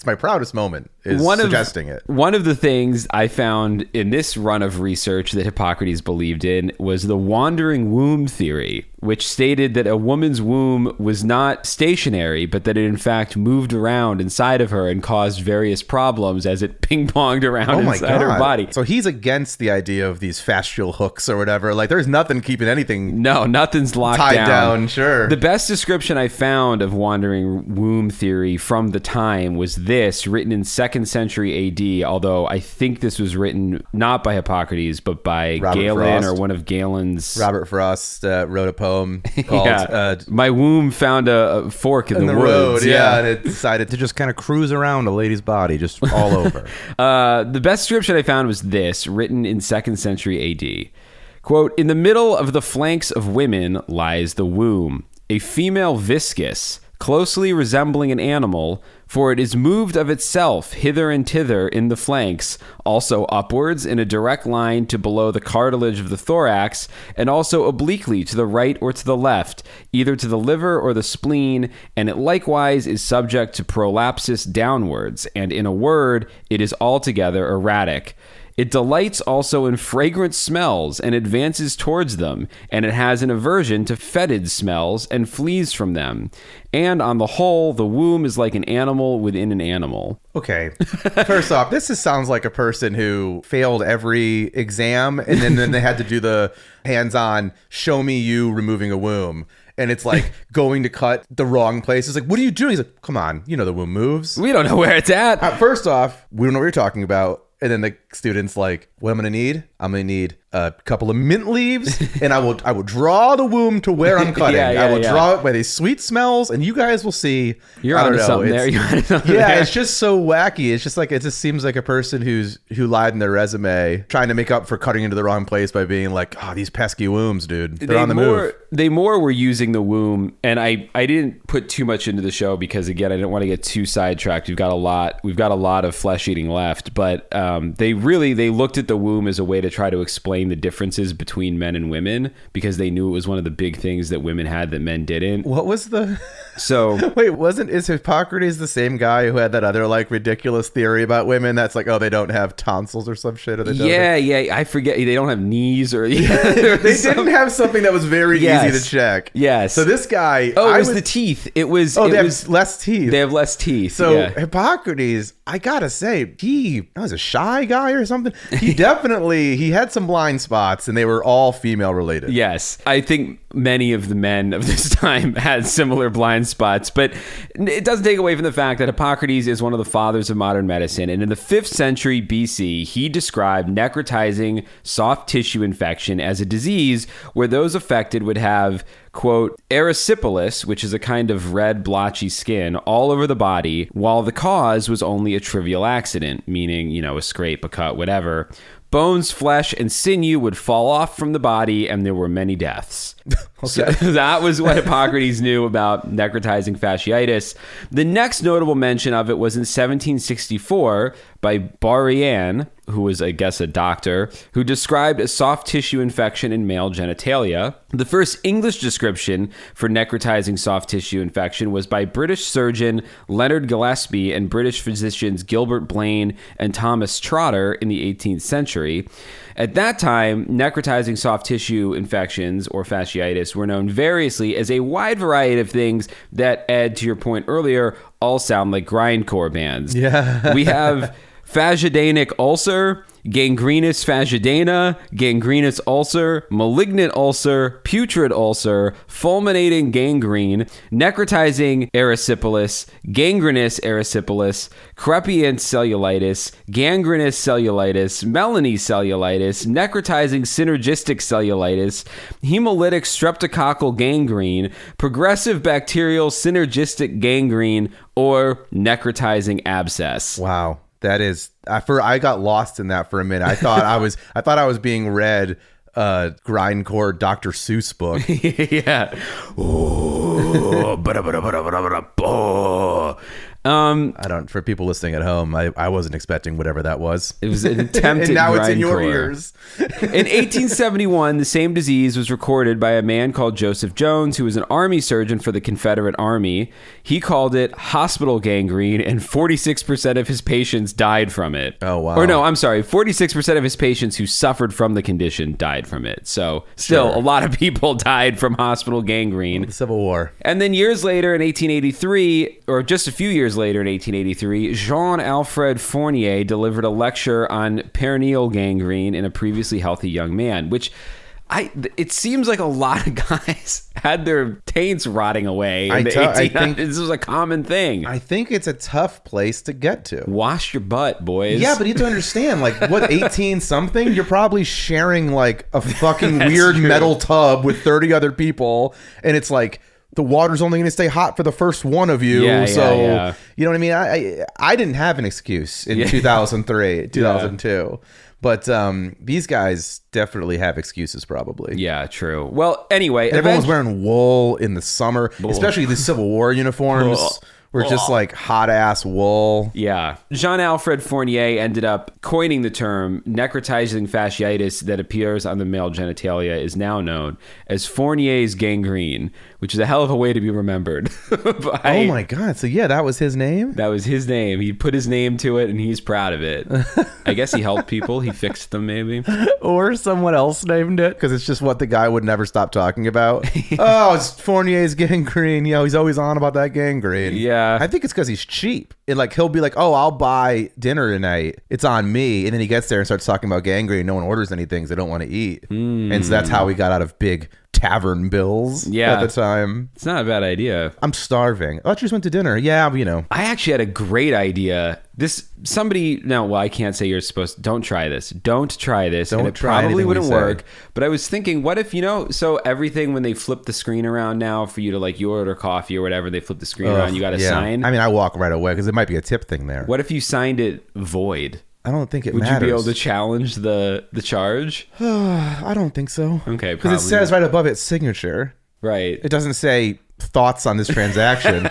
my proudest moment is suggesting it. One of the things I found in this run of research that Hippocrates believed in was the wandering womb theory, which stated that a woman's womb was not stationary, but that it in fact moved around inside of her and caused various problems as it ping-ponged around inside her body. So he's against the idea of these fascial hooks or whatever. Like, there's nothing keeping anything. No, nothing's locked tied down. Sure. The best description I found of wandering womb theory from the time was this, written in 2nd century AD, although I think this was written not by Hippocrates, but by Galen or one of Galen's. Robert Frost wrote a poem called My womb found a fork in the woods. Road, and it decided to just kind of cruise around a lady's body, just all over. The best description I found was this, written in 2nd century AD. Quote, "In the middle of the flanks of women lies the womb, a female viscus, closely resembling an animal, for it is moved of itself hither and thither in the flanks, also upwards in a direct line to below the cartilage of the thorax, and also obliquely to the right or to the left, either to the liver or the spleen, and it likewise is subject to prolapsus downwards, and in a word, it is altogether erratic. It delights also in fragrant smells and advances towards them, and it has an aversion to fetid smells and flees from them. And on the whole, the womb is like an animal within an animal." Okay. First off, this sounds like a person who failed every exam, and then they had to do the hands-on, show me you removing a womb. And it's like going to cut the wrong place. It's like, what are you doing? He's like, come on, you know the womb moves. We don't know where it's at. First off, we don't know what you're talking about. And then the student's like, what I'm going to need? I'm going to need a couple of mint leaves, and I will draw the womb to where I'm cutting. I will draw it by these sweet smells, and you guys will see. You're onto something there. It's just so wacky. It's just like, it just seems like a person who lied in their resume, trying to make up for cutting into the wrong place by being like, oh, these pesky wombs, dude. They're on the move. They more were using the womb, and I didn't put too much into the show because, again, I didn't want to get too sidetracked. We've got a lot of flesh eating left, but they looked at the womb as a way to try to explain the differences between men and women, because they knew it was one of the big things that women had that men didn't. What was the... So... Wait, is Hippocrates the same guy who had that other, like, ridiculous theory about women that's like, oh, they don't have tonsils or some shit? Or I forget. They don't have knees or... they didn't have something that was very easy to check. Yes. So this guy... Oh, it was the teeth. It was... Oh, they have less teeth. They have less teeth. So Hippocrates, I gotta say, he was a shy guy or something. He had some blind spots, and they were all female related. Yes. I think many of the men of this time had similar blind spots, but it doesn't take away from the fact that Hippocrates is one of the fathers of modern medicine. And in the 5th century BC, he described necrotizing soft tissue infection as a disease where those affected would have, quote, erysipelas, which is a kind of red blotchy skin, all over the body, while the cause was only a trivial accident, meaning, a scrape, a cut, whatever. Bones, flesh, and sinew would fall off from the body, and there were many deaths. Okay. So that was what Hippocrates knew about necrotizing fasciitis. The next notable mention of it was in 1764 by Barrian, who was, I guess, a doctor, who described a soft tissue infection in male genitalia. The first English description for necrotizing soft tissue infection was by British surgeon Leonard Gillespie and British physicians Gilbert Blaine and Thomas Trotter in the 18th century. At that time, necrotizing soft tissue infections, or fasciitis, fasciitis were known variously as a wide variety of things that, Ed, to your point earlier, all sound like grindcore bands. Yeah. We have Fasciidanic ulcer, gangrenous fasciidana, gangrenous ulcer, malignant ulcer, putrid ulcer, fulminating gangrene, necrotizing erysipelas, gangrenous erysipelas, crepient cellulitis, gangrenous cellulitis, Melanie cellulitis, necrotizing synergistic cellulitis, hemolytic streptococcal gangrene, progressive bacterial synergistic gangrene, or necrotizing abscess. Wow. That is, I got lost in that for a minute. I thought I was being read grindcore Dr. Seuss book. Yeah. For people listening at home, I wasn't expecting whatever that was. It was an attempt and now it's in your grindcore. ears. In 1871, the same disease was recorded by a man called Joseph Jones, who was an army surgeon for the Confederate Army. He called it hospital gangrene, and 46% of his patients died from it. Oh, wow. Or no, I'm sorry, 46% of his patients who suffered from the condition died from it. So still, Sure. a lot of people died from hospital gangrene. The Civil War. And then years later in 1883, or just a few years later in 1883, Jean-Alfred Fournier delivered a lecture on perineal gangrene in a previously healthy young man, which it seems like a lot of guys had their taints rotting away in the 1800s. This was a common thing. I think it's a tough place to get to. Wash your butt, boys. Yeah, but you have to understand, like, what, 18 something? You're probably sharing like a fucking weird true. metal tub with 30 other people, and it's like the water's only going to stay hot for the first one of you. Yeah, so yeah. you know what I mean? I didn't have an excuse in 2003, 2002. But these guys definitely have excuses, probably. Yeah, true. Well, anyway, Everyone was wearing wool in the summer, especially the Civil War uniforms. Were just like hot ass wool. Yeah. Jean-Alfred Fournier ended up coining the term necrotizing fasciitis that appears on the male genitalia is now known as Fournier's gangrene, which is a hell of a way to be remembered. Oh my God. So yeah, that was his name? That was his name. He put his name to it and he's proud of it. I guess he helped people. He fixed them maybe. Or someone else named it because it's just what the guy would never stop talking about. Oh, it's Fournier's gangrene. You know, he's always on about that gangrene. Yeah. I think it's because he's cheap. And like he'll be like, oh, I'll buy dinner tonight. It's on me. And then he gets there and starts talking about gangrene. No one orders anything because they don't want to eat. And so that's how he got out of big tavern bills at the time. It's not a bad idea. I'm starving. Oh, I just went to dinner. Yeah, you know. I actually had a great idea. I can't say you're supposed to. Don't try this. Don't try this. Don't and it try probably anything wouldn't we say. work. But I was thinking, what if, so everything when they flip the screen around now for you to like, you order coffee or whatever, they flip the screen around, you got to sign. I mean, I walk right away because it might be a tip thing there. What if you signed it void? I don't think it Would matters. you be able to challenge the charge? I don't think so. Okay, because it says right above its signature. Right. It doesn't say thoughts on this transaction.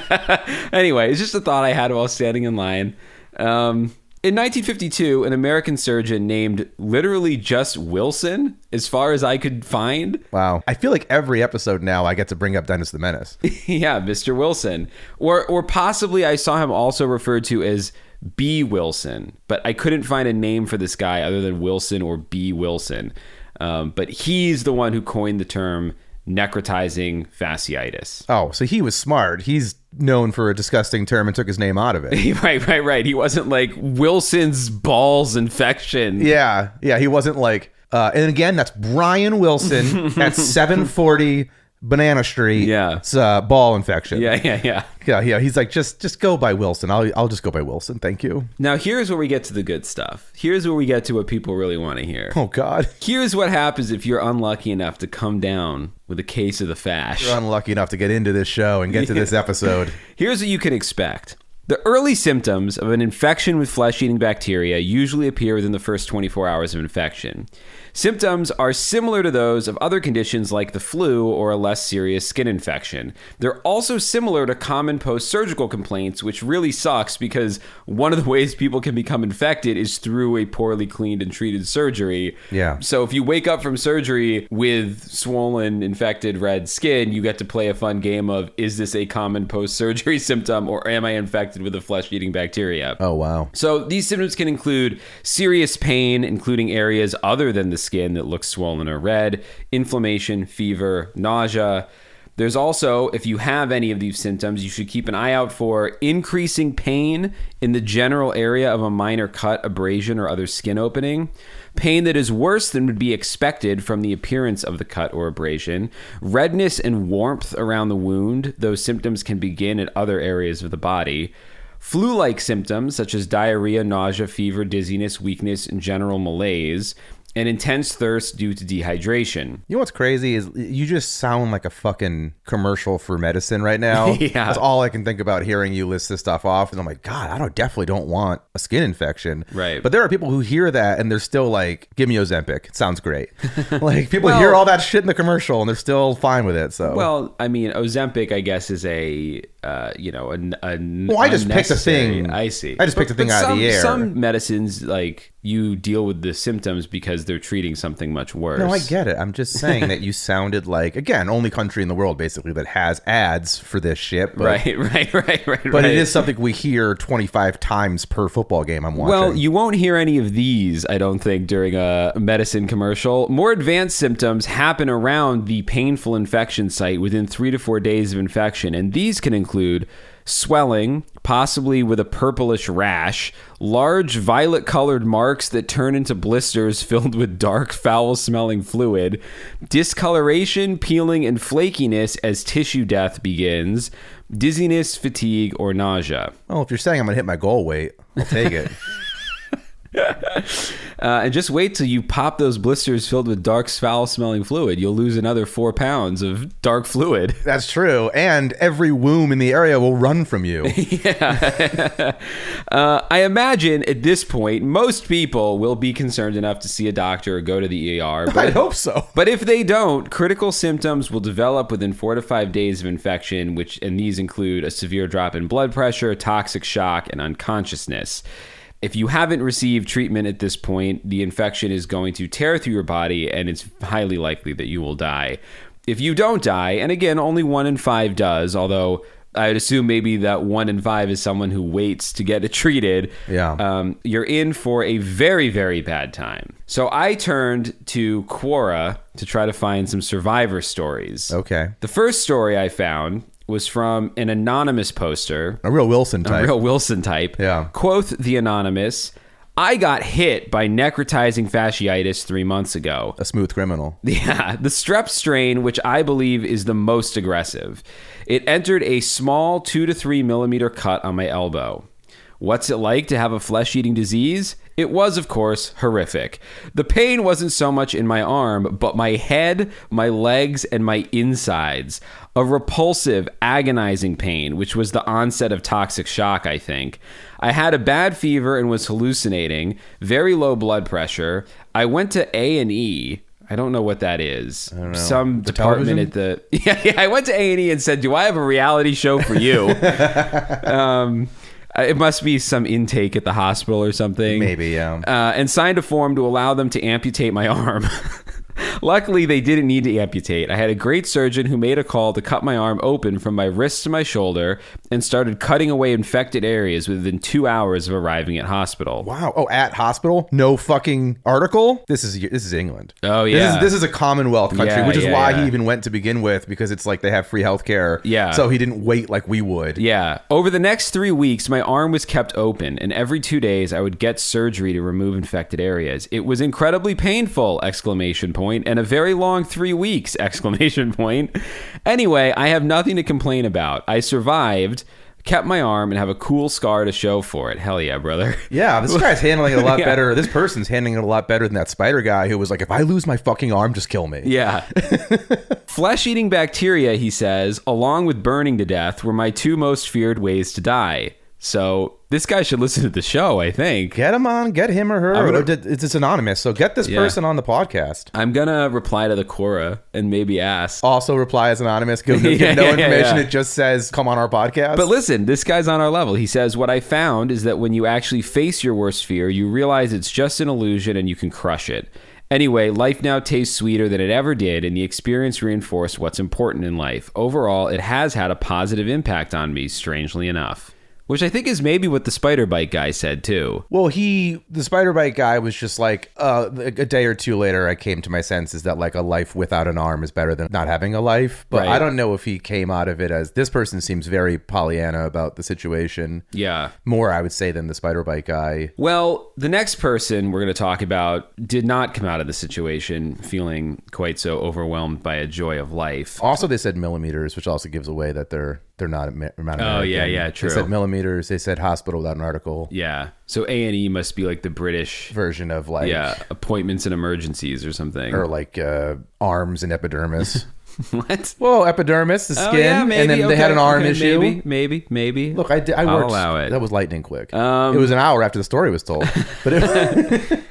Anyway, it's just a thought I had while standing in line. In 1952, an American surgeon named literally just Wilson, as far as I could find. Wow. I feel like every episode now I get to bring up Dennis the Menace. Yeah, Mr. Wilson. Or possibly I saw him also referred to as B. Wilson, but I couldn't find a name for this guy other than Wilson or B. Wilson. But he's the one who coined the term necrotizing fasciitis. Oh, so he was smart. He's known for a disgusting term and took his name out of it. Right. He wasn't like Wilson's balls infection. Yeah. He wasn't like, and again, that's Brian Wilson at 740 Banana Street. Yeah. It's ball infection. Yeah. Yeah. He's like, just go by Wilson. I'll just go by Wilson. Thank you. Now, here's where we get to the good stuff. Here's where we get to what people really want to hear. Oh, God. Here's what happens if you're unlucky enough to come down with a case of the fash. You're unlucky enough to get into this show and get to this episode. Here's what you can expect. The early symptoms of an infection with flesh-eating bacteria usually appear within the first 24 hours of infection. Symptoms are similar to those of other conditions like the flu or a less serious skin infection. They're also similar to common post-surgical complaints, which really sucks because one of the ways people can become infected is through a poorly cleaned and treated surgery. Yeah. So if you wake up from surgery with swollen, infected red skin, you get to play a fun game of, is this a common post-surgery symptom or am I infected infected with a flesh-eating bacteria. Oh, wow. So these symptoms can include serious pain, including areas other than the skin that look swollen or red, inflammation, fever, nausea. There's also, if you have any of these symptoms, you should keep an eye out for increasing pain in the general area of a minor cut, abrasion, or other skin opening. Pain that is worse than would be expected from the appearance of the cut or abrasion. Redness and warmth around the wound. Those symptoms can begin at other areas of the body. Flu-like symptoms such as diarrhea, nausea, fever, dizziness, weakness, and general malaise. And intense thirst due to dehydration. You know what's crazy is you just sound like a fucking commercial for medicine right now. Yeah. That's all I can think about hearing you list this stuff off. And I'm like, God, definitely don't want a skin infection. Right. But there are people who hear that and they're still like, give me Ozempic. It sounds great. Like people hear all that shit in the commercial and they're still fine with it. So well, I mean, Ozempic, I guess, is a well, I just picked a thing. I see. I just picked a thing out of the air. Some medicines, like, you deal with the symptoms because they're treating something much worse. No, I get it. I'm just saying that you sounded like, again, only country in the world basically that has ads for this shit. But, Right. But it is something we hear 25 times per football game I'm watching. Well, you won't hear any of these, I don't think, during a medicine commercial. More advanced symptoms happen around the painful infection site within 3 to 4 days of infection, and these can include swelling, possibly with a purplish rash, large violet-colored marks that turn into blisters filled with dark, foul-smelling fluid, discoloration, peeling, and flakiness as tissue death begins, dizziness, fatigue, or nausea. Oh, if you're saying I'm going to hit my goal weight, I'll take it. And just wait till you pop those blisters filled with dark, foul-smelling fluid. You'll lose another 4 pounds of dark fluid. That's true. And every womb in the area will run from you. Yeah. I imagine at this point, most people will be concerned enough to see a doctor or go to the ER. I hope so. But if they don't, critical symptoms will develop within 4 to 5 days of infection, and these include a severe drop in blood pressure, toxic shock, and unconsciousness. If you haven't received treatment at this point, the infection is going to tear through your body, and it's highly likely that you will die. If you don't die, and again, only 1 in 5 does, although I would assume maybe that 1 in 5 is someone who waits to get it treated. Yeah. You're in for a very, very bad time. So I turned to Quora to try to find some survivor stories. Okay. The first story I found was from an anonymous poster. A real Wilson type. Yeah. Quoth the anonymous, I got hit by necrotizing fasciitis 3 months ago. A smooth criminal. Yeah, the strep strain, which I believe is the most aggressive. It entered a small 2 to 3 millimeter cut on my elbow. What's it like to have a flesh-eating disease? It was, of course, horrific. The pain wasn't so much in my arm, but my head, my legs, and my insides. A repulsive, agonizing pain, which was the onset of toxic shock, I think. I had a bad fever and was hallucinating, very low blood pressure. I went to A&E. I don't know what that is. I don't know. Some The department television? at the... Yeah, I went to A&E and said, do I have a reality show for you? It must be some intake at the hospital or something. Maybe, yeah. And signed a form to allow them to amputate my arm. Luckily, they didn't need to amputate. I had a great surgeon who made a call to cut my arm open from my wrist to my shoulder and started cutting away infected areas within 2 hours of arriving at hospital. Wow. Oh, at hospital? No fucking article? This is England. Oh, yeah. This is a Commonwealth country, Yeah, which is yeah, why yeah. he even went to begin with, because it's like they have free healthcare. Yeah. So he didn't wait like we would. Yeah. Over the next 3 weeks, my arm was kept open, and every 2 days I would get surgery to remove infected areas. It was incredibly painful, ! And a very long 3 weeks, ! Anyway, I have nothing to complain about. I survived, kept my arm, and have a cool scar to show for it. Hell yeah, brother. Yeah, this guy's handling it a lot better. This person's handling it a lot better than that spider guy who was like, if I lose my fucking arm, just kill me. Yeah. Flesh-eating bacteria, he says, along with burning to death, were my 2 most feared ways to die. So this guy should listen to the show, I think. Get him on, get him or her. It's anonymous, so get this person on the podcast. I'm going to reply to the Quora and maybe ask. Also reply as anonymous, give no information. Yeah. It just says, come on our podcast. But listen, this guy's on our level. He says, what I found is that when you actually face your worst fear, you realize it's just an illusion and you can crush it. Anyway, life now tastes sweeter than it ever did, and the experience reinforced what's important in life. Overall, it has had a positive impact on me, strangely enough. Which I think is maybe what the spider bite guy said too. Well, the spider bite guy was just like, a day or two later, I came to my senses that like a life without an arm is better than not having a life. But Right. I don't know if he came out of it as, this person seems very Pollyanna about the situation. Yeah. More, I would say, than the spider bite guy. Well, the next person we're going to talk about did not come out of the situation feeling quite so overwhelmed by a joy of life. Also, they said millimeters, which also gives away that they're not American. Oh, yeah, true. They said millimeters. They said hospital without an article. Yeah. So A&E must be like the British Version of like... Yeah, appointments and emergencies or something. Or like arms and epidermis. What? Well, epidermis, the skin, Oh, yeah, maybe. and then they had an arm issue. Maybe. Look, I worked. I'll allow it. That was lightning quick. It was an hour after the story was told. But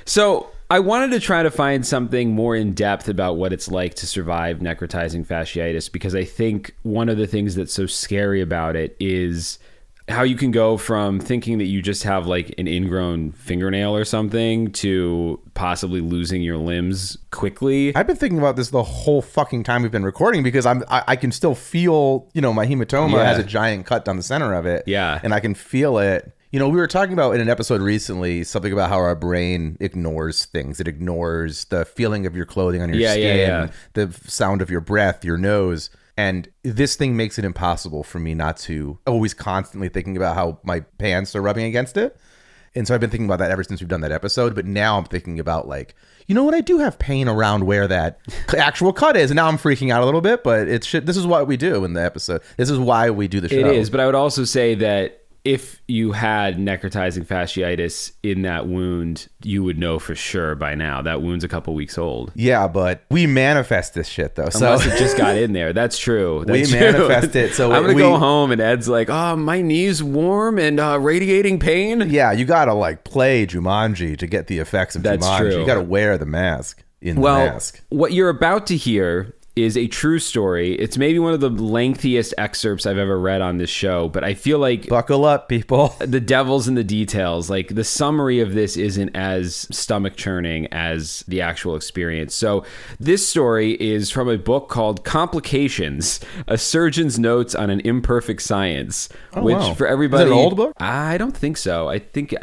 So I wanted to try to find something more in depth about what it's like to survive necrotizing fasciitis, because I think one of the things that's so scary about it is how you can go from thinking that you just have like an ingrown fingernail or something to possibly losing your limbs quickly. I've been thinking about this the whole fucking time we've been recording, because I can still feel, my hematoma has a giant cut down the center of it. Yeah. And I can feel it. We were talking about in an episode recently something about how our brain ignores things. It ignores the feeling of your clothing on your skin, the sound of your breath, your nose. And this thing makes it impossible for me not to always constantly thinking about how my pants are rubbing against it. And so I've been thinking about that ever since we've done that episode. But now I'm thinking about like, I do have pain around where that actual cut is. And now I'm freaking out a little bit, but this is what we do in the episode. This is why we do the show. It is, but I would also say that if you had necrotizing fasciitis in that wound, you would know for sure by now. That wound's a couple weeks old. Yeah, but we manifest this shit, though. Unless it just got in there. That's true. We manifest it. So I'm going to go home and Ed's like, oh, my knee's warm and radiating pain. Yeah, you got to like play Jumanji to get the effects of Jumanji. True. You got to wear the mask in the mask. What you're about to hear is a true story. It's maybe one of the lengthiest excerpts I've ever read on this show, but I feel like... Buckle up, people. The devil's in the details. Like, the summary of this isn't as stomach-churning as the actual experience. So, this story is from a book called Complications, A Surgeon's Notes on an Imperfect Science, for everybody... Is it an old book? I don't think so. I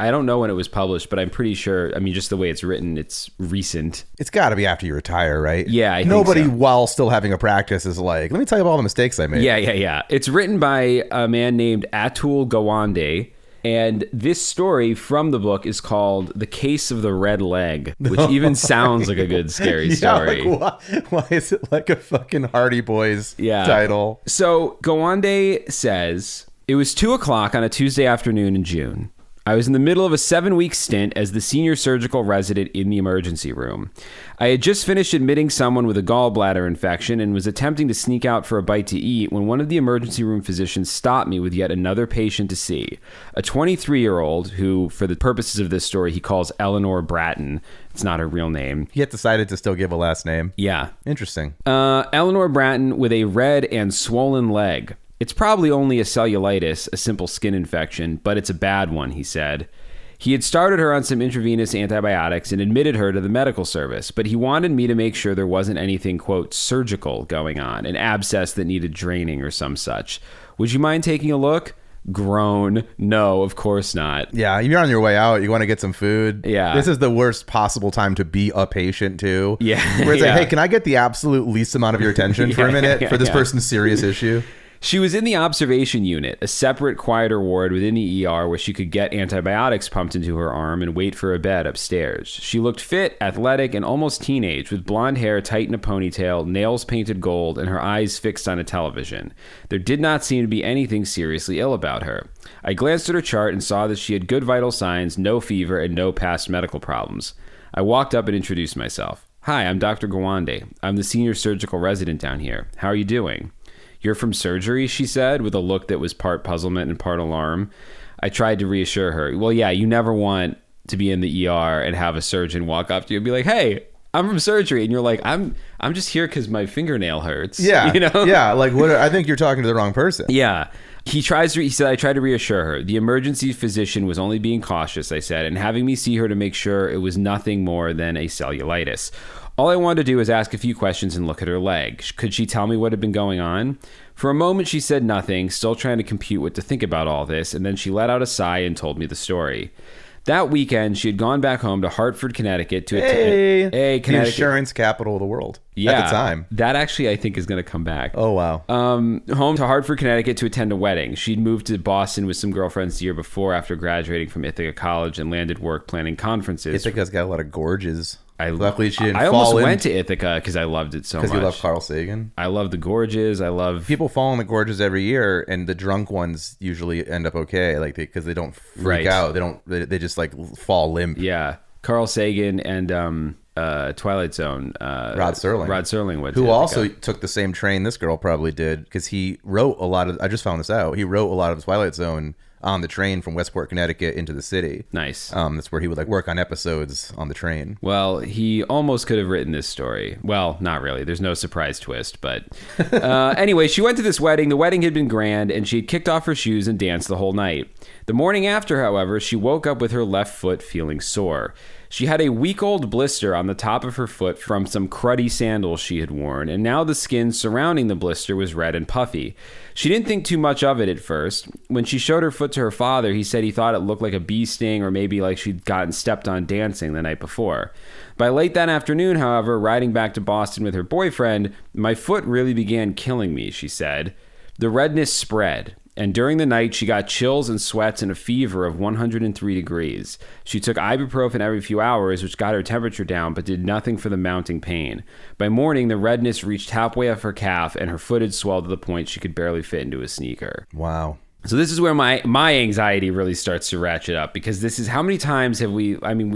don't know when it was published, but I'm pretty sure, just the way it's written, it's recent. It's got to be after you retire, right? Yeah, I think Nobody, so. while still having a practice, is like, let me tell you about all the mistakes I made. Yeah. It's written by a man named Atul Gawande, and this story from the book is called The Case of the Red Leg, which even sounds like a good scary story. Like, why is it like a fucking Hardy Boys title? So Gawande says, it was 2:00 on a Tuesday afternoon in June. I was in the middle of a 7-week stint as the senior surgical resident in the emergency room. I had just finished admitting someone with a gallbladder infection and was attempting to sneak out for a bite to eat when one of the emergency room physicians stopped me with yet another patient to see. A 23-year-old who, for the purposes of this story, he calls Elenor Bratton. It's not her real name. Yet decided to still give a last name. Yeah. Interesting. Elenor Bratton with a red and swollen leg. It's probably only a cellulitis, a simple skin infection, but it's a bad one, he said. He had started her on some intravenous antibiotics and admitted her to the medical service, but he wanted me to make sure there wasn't anything, quote, surgical going on, an abscess that needed draining or some such. Would you mind taking a look? Groan. No, of course not. Yeah, you're on your way out. You want to get some food. Yeah. This is the worst possible time to be a patient, too. Yeah. Where it's like, hey, can I get the absolute least amount of your attention for a minute for this person's serious issue? She was in the observation unit, a separate, quieter ward within the ER where she could get antibiotics pumped into her arm and wait for a bed upstairs. She looked fit, athletic, and almost teenage, with blonde hair tight in a ponytail, nails painted gold, and her eyes fixed on a television. There did not seem to be anything seriously ill about her. I glanced at her chart and saw that she had good vital signs, no fever, and no past medical problems. I walked up and introduced myself. Hi, I'm Dr. Gawande. I'm the senior surgical resident down here. How are you doing? You're from surgery, she said, with a look that was part puzzlement and part alarm. I tried to reassure her. Well, yeah, you never want to be in the ER and have a surgeon walk up to you and be like, hey, I'm from surgery. And you're like, I'm just here because my fingernail hurts. Yeah. You know? Yeah. Like, what? I think you're talking to the wrong person. Yeah. He said, I tried to reassure her. The emergency physician was only being cautious, I said, and having me see her to make sure it was nothing more than a cellulitis. All I wanted to do was ask a few questions and look at her leg. Could she tell me what had been going on? For a moment, she said nothing, still trying to compute what to think about all this, and then she let out a sigh and told me the story. That weekend, she had gone back home to Hartford, Connecticut to attend the Connecticut. insurance capital of the world Yeah, at the time. That actually, I think, is going to come back. Oh, wow. Home to Hartford, Connecticut to attend a wedding. She'd moved to Boston with some girlfriends the year before after graduating from Ithaca College and landed work planning conferences. Ithaca's got a lot of gorges. Luckily, she didn't I fall almost in. went to Ithaca because I loved it so much. Because you love Carl Sagan? I love the gorges. I love... People fall in the gorges every year, and the drunk ones usually end up okay, like because they don't freak out. They just like fall limp. Yeah. Carl Sagan and Twilight Zone. Rod Serling. Rod Serling went Who to also Ithaca. took the same train this girl probably did, because he wrote a lot of... I just found this out. He wrote a lot of Twilight Zone on the train from Westport, Connecticut into the city. Nice. That's where he would like work on episodes on the train. Well, he almost could have written this story. Well, not really. There's no surprise twist, but anyway, she went to this wedding. The wedding had been grand, and she had kicked off her shoes and danced the whole night. The morning after, however, she woke up with her left foot feeling sore. She had a week-old blister on the top of her foot from some cruddy sandals she had worn, and now the skin surrounding the blister was red and puffy. She didn't think too much of it at first. When she showed her foot to her father, he said he thought it looked like a bee sting or maybe like she'd gotten stepped on dancing the night before. By late that afternoon, however, riding back to Boston with her boyfriend, my foot really began killing me, she said. The redness spread. And during the night, she got chills and sweats and a fever of 103 degrees. She took ibuprofen every few hours, which got her temperature down, but did nothing for the mounting pain. By morning, the redness reached halfway up her calf, and her foot had swelled to the point she could barely fit into a sneaker. Wow. So this is where my anxiety really starts to ratchet up, because this is how many times have we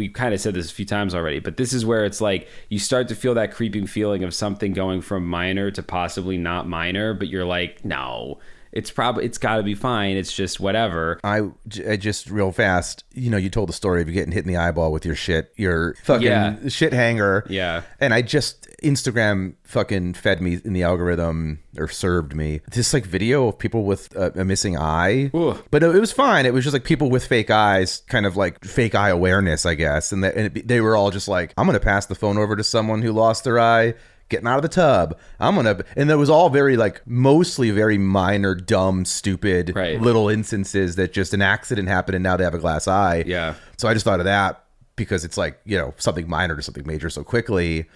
kind of said this a few times already, but this is where it's like you start to feel that creeping feeling of something going from minor to possibly not minor, but you're like, no. It's got to be fine. It's just whatever. I just real fast, you told the story of you getting hit in the eyeball with your fucking shit hanger. Yeah. And Instagram fucking fed me in the algorithm, or served me this like video of people with a missing eye. Ooh. But it was fine. It was just like people with fake eyes, kind of like fake eye awareness, I guess. And they were all just like, I'm going to pass the phone over to someone who lost their eye. Getting out of the tub. And it was all very like mostly very minor, dumb, stupid little instances that just an accident happened and now they have a glass eye. Yeah. So I just thought of that because it's like, something minor to something major so quickly.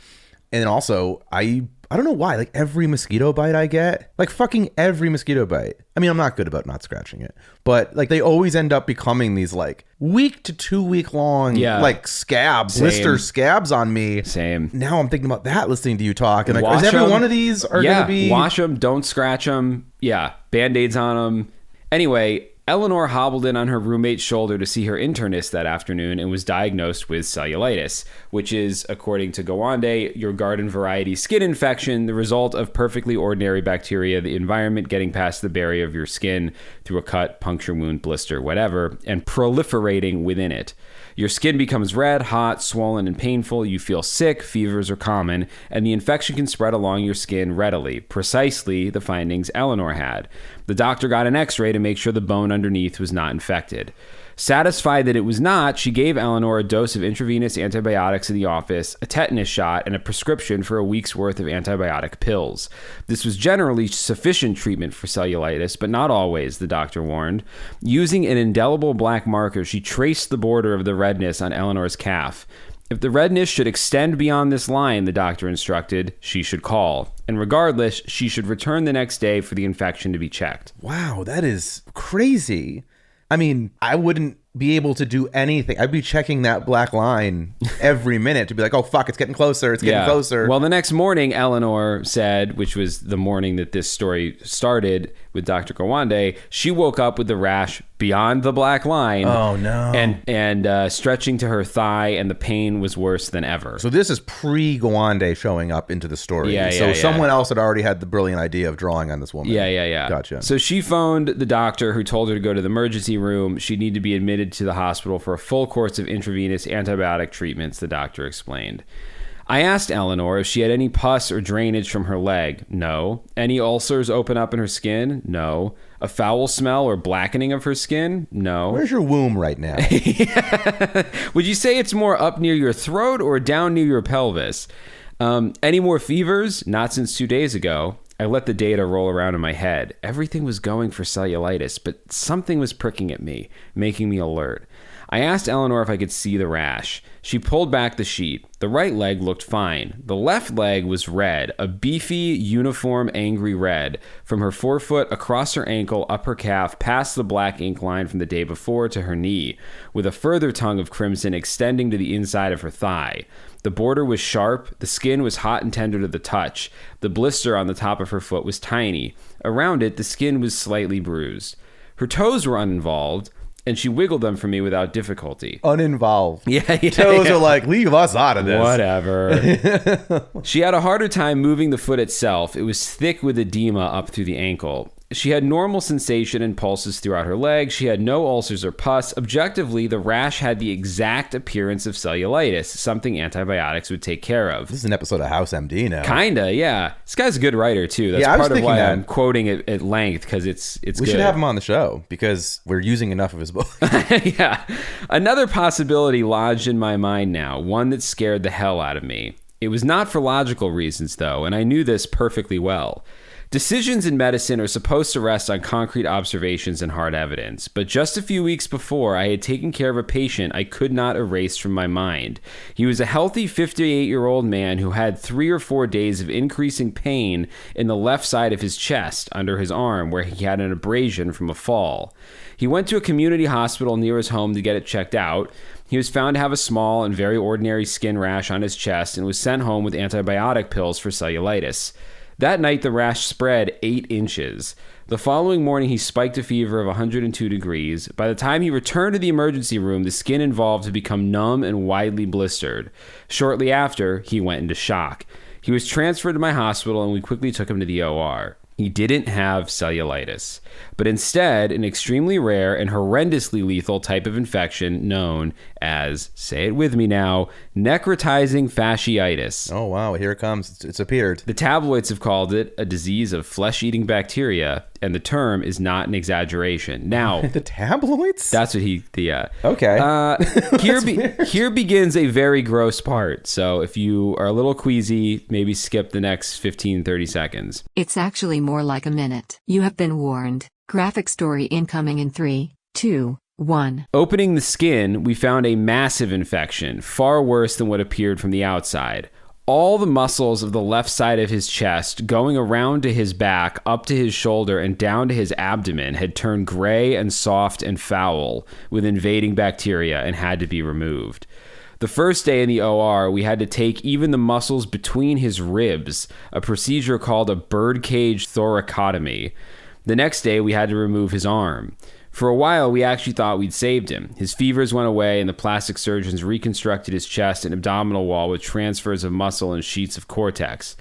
And then also I don't know why, like every mosquito bite I get, like fucking every mosquito bite. I mean, I'm not good about not scratching it, but like they always end up becoming these like week to 2 week long, like scabs, blister scabs on me. Same. Now I'm thinking about that listening to you talk, and like, is every one of these are going to be... wash them, don't scratch them. Yeah, Band-Aids on them. Anyway, Elenor hobbled in on her roommate's shoulder to see her internist that afternoon and was diagnosed with cellulitis, which is, according to Gowande, your garden variety skin infection, the result of perfectly ordinary bacteria, the environment getting past the barrier of your skin through a cut, puncture, wound, blister, whatever, and proliferating within it. Your skin becomes red, hot, swollen, and painful. You feel sick, fevers are common, and the infection can spread along your skin readily. Precisely the findings Elenor had. The doctor got an x-ray to make sure the bone underneath was not infected. Satisfied that it was not, she gave Elenor a dose of intravenous antibiotics in the office, a tetanus shot, and a prescription for a week's worth of antibiotic pills. This was generally sufficient treatment for cellulitis, but not always, the doctor warned. Using an indelible black marker, she traced the border of the redness on Eleanor's calf. If the redness should extend beyond this line, the doctor instructed, she should call. And regardless, she should return the next day for the infection to be checked. Wow, that is crazy. I mean, I wouldn't be able to do anything. I'd be checking that black line every minute to be like, oh, fuck, it's getting closer. It's getting closer. Well, the next morning, Elenor said, which was the morning that this story started with Dr. Gowande, she woke up with the rash beyond the black line. Oh, no. And stretching to her thigh, and the pain was worse than ever. So this is pre-Gowande showing up into the story. So someone else had already had the brilliant idea of drawing on this woman. Yeah. Gotcha. So she phoned the doctor, who told her to go to the emergency room. She'd need to be admitted to the hospital for a full course of intravenous antibiotic treatments, the doctor explained. I asked Elenor if she had any pus or drainage from her leg. No. Any ulcers open up in her skin? No. A foul smell or blackening of her skin? No. Where's your womb right now? Would you say it's more up near your throat or down near your pelvis? Any more fevers? Not since 2 days ago. I let the data roll around in my head. Everything was going for cellulitis, but something was pricking at me, making me alert. I asked Elenor if I could see the rash. She pulled back the sheet. The right leg looked fine. The left leg was red, a beefy, uniform, angry red, from her forefoot across her ankle, up her calf, past the black ink line from the day before to her knee, with a further tongue of crimson extending to the inside of her thigh. The border was sharp, the skin was hot and tender to the touch. The blister on the top of her foot was tiny. Around it, the skin was slightly bruised. Her toes were uninvolved, and she wiggled them for me without difficulty. Uninvolved. Yeah. Toes are like, leave us out of this. Whatever. She had a harder time moving the foot itself. It was thick with edema up through the ankle. She had normal sensation and pulses throughout her legs. She had no ulcers or pus. Objectively, the rash had the exact appearance of cellulitis, something antibiotics would take care of. This is an episode of House MD now. Kinda, yeah. This guy's a good writer, too. That's part of why I'm quoting it at length, because it's good. We should have him on the show, because we're using enough of his book. Yeah. Another possibility lodged in my mind now, one that scared the hell out of me. It was not for logical reasons, though, and I knew this perfectly well. Decisions in medicine are supposed to rest on concrete observations and hard evidence, but just a few weeks before, I had taken care of a patient I could not erase from my mind. He was a healthy 58-year-old man who had 3 or 4 days of increasing pain in the left side of his chest, under his arm, where he had an abrasion from a fall. He went to a community hospital near his home to get it checked out. He was found to have a small and very ordinary skin rash on his chest and was sent home with antibiotic pills for cellulitis. That night, the rash spread 8 inches. The following morning, he spiked a fever of 102 degrees. By the time he returned to the emergency room, the skin involved had become numb and widely blistered. Shortly after, he went into shock. He was transferred to my hospital, and we quickly took him to the OR. He didn't have cellulitis, but instead an extremely rare and horrendously lethal type of infection known as, say it with me now, necrotizing fasciitis. Oh, wow. Here it comes. It's appeared. The tabloids have called it a disease of flesh-eating bacteria, and the term is not an exaggeration. Now, the tabloids? That's what Okay. Here begins a very gross part. So if you are a little queasy, maybe skip the next 15, 30 seconds. It's actually more like a minute. You have been warned. Graphic story incoming in 3, 2, 1. Opening the skin, we found a massive infection, far worse than what appeared from the outside. All the muscles of the left side of his chest, going around to his back, up to his shoulder, and down to his abdomen, had turned gray and soft and foul with invading bacteria and had to be removed. The first day in the OR, we had to take even the muscles between his ribs, a procedure called a birdcage thoracotomy. The next day, we had to remove his arm. For a while, we actually thought we'd saved him. His fevers went away, and the plastic surgeons reconstructed his chest and abdominal wall with transfers of muscle and sheets of cortex.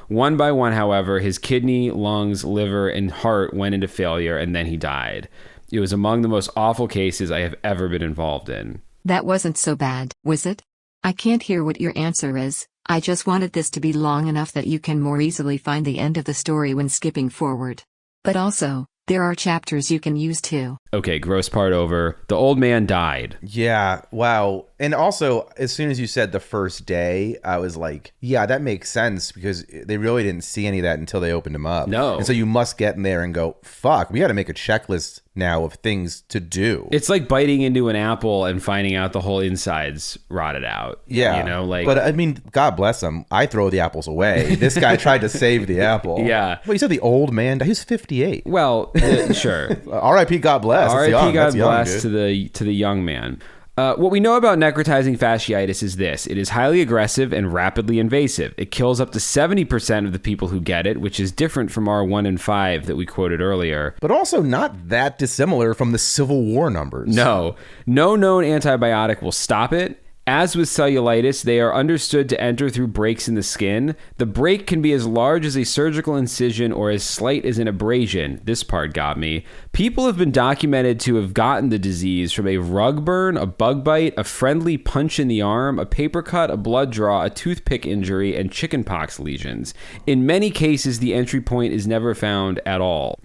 One by one, however, his kidney, lungs, liver, and heart went into failure, and then he died. It was among the most awful cases I have ever been involved in. That wasn't so bad, was it? I can't hear what your answer is. I just wanted this to be long enough that you can more easily find the end of the story when skipping forward. But also, there are chapters you can use too. Okay, gross part over. The old man died. Yeah, wow. And also, as soon as you said the first day, I was like, yeah, that makes sense, because they really didn't see any of that until they opened him up. No. And so you must get in there and go, fuck, we got to make a checklist now of things to do. It's like biting into an apple and finding out the whole inside's rotted out. Yeah. You know, like. But I mean, God bless him. I throw the apples away. This guy tried to save the apple. Yeah. Well, you said the old man, he was 58. Well, sure. R.I.P. God bless. R.I.P. God bless to the young man. What we know about necrotizing fasciitis is this. It is highly aggressive and rapidly invasive. It kills up to 70% of the people who get it, which is different from our 1 in 5 that we quoted earlier. But also not that dissimilar from the Civil War numbers. No known antibiotic will stop it. As with cellulitis, they are understood to enter through breaks in the skin. The break can be as large as a surgical incision or as slight as an abrasion. This part got me. People have been documented to have gotten the disease from a rug burn, a bug bite, a friendly punch in the arm, a paper cut, a blood draw, a toothpick injury, and chickenpox lesions. In many cases, the entry point is never found at all.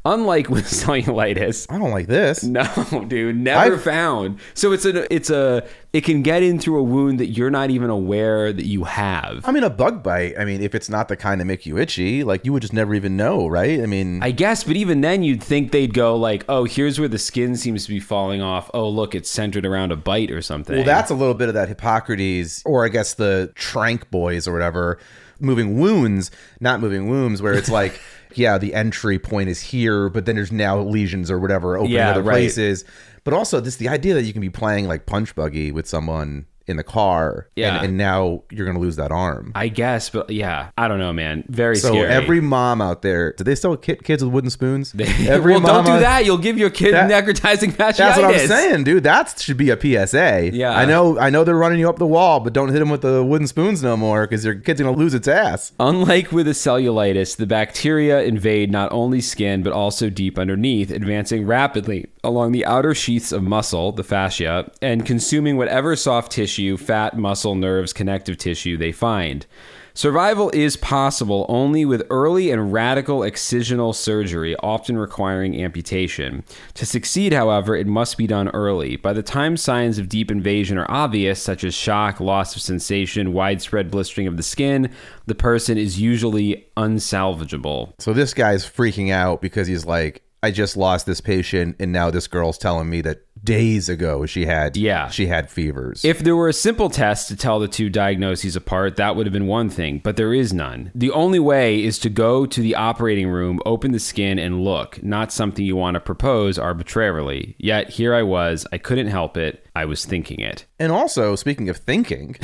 Unlike with cellulitis. I don't like this. No, dude, never found. So it can get in through a wound that you're not even aware that you have. I mean, a bug bite, I mean, if it's not the kind that make you itchy, like you would just never even know, right? I mean, I guess, but even then you'd think they'd go like, oh, here's where the skin seems to be falling off. Oh, look, it's centered around a bite or something. well, that's a little bit of that Hippocrates, or I guess the Tranq boys or whatever, moving wounds, not moving wombs, where it's like, yeah, the entry point is here, but then there's now lesions or whatever opening other places. But also the idea that you can be playing like punch buggy with someone in the car, and now you're going to lose that arm. I guess, but yeah, I don't know, man. Very so scary. Every mom out there, do they still hit kids with wooden spoons? Well, don't do that. You'll give your kid necrotizing fasciitis. That's what I'm saying, dude. That should be a PSA. Yeah. I know they're running you up the wall, but don't hit them with the wooden spoons no more because your kid's going to lose its ass. Unlike with a cellulitis, the bacteria invade not only skin, but also deep underneath, advancing rapidly along the outer sheaths of muscle, the fascia, and consuming whatever soft tissue, fat, muscle, nerves, connective tissue they find. Survival is possible only with early and radical excisional surgery, often requiring amputation. To succeed, however, it must be done early. By the time signs of deep invasion are obvious, such as shock, loss of sensation, widespread blistering of the skin, the person is usually unsalvageable. So this guy's freaking out because he's like, I just lost this patient, and now this girl's telling me that days ago she had fevers. If there were a simple test to tell the two diagnoses apart, that would have been one thing, but there is none. The only way is to go to the operating room, open the skin, and look, not something you want to propose arbitrarily. Yet here I was, I couldn't help it, I was thinking it. And also, speaking of thinking,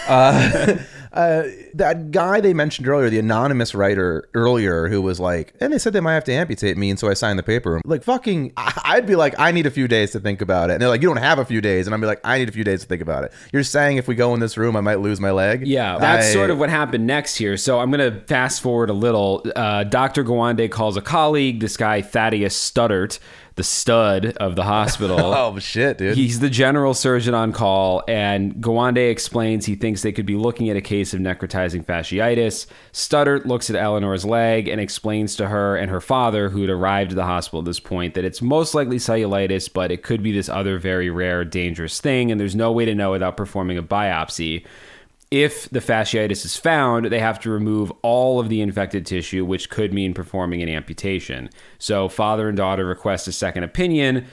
that guy they mentioned earlier, the anonymous writer earlier, who was like, and they said they might have to amputate me, and so I signed the paper. Like, fucking, I'd be like, I need a few days to think about it. And they're like, you don't have a few days. And I'd be like, I need a few days to think about it. You're saying if we go in this room, I might lose my leg? Yeah, that's sort of what happened next here. So I'm going to fast forward a little. Dr. Gawande calls a colleague, this guy Thaddeus Studdert, the stud of the hospital. Oh, shit, dude. He's the general surgeon on call, and Gawande explains he thinks they could be looking at a case of necrotizing fasciitis. Studdert looks at Eleanor's leg and explains to her and her father, who had arrived at the hospital at this point, that it's most likely cellulitis, but it could be this other very rare, dangerous thing, and there's no way to know without performing a biopsy. If the fasciitis is found, they have to remove all of the infected tissue, which could mean performing an amputation. So father and daughter request a second opinion.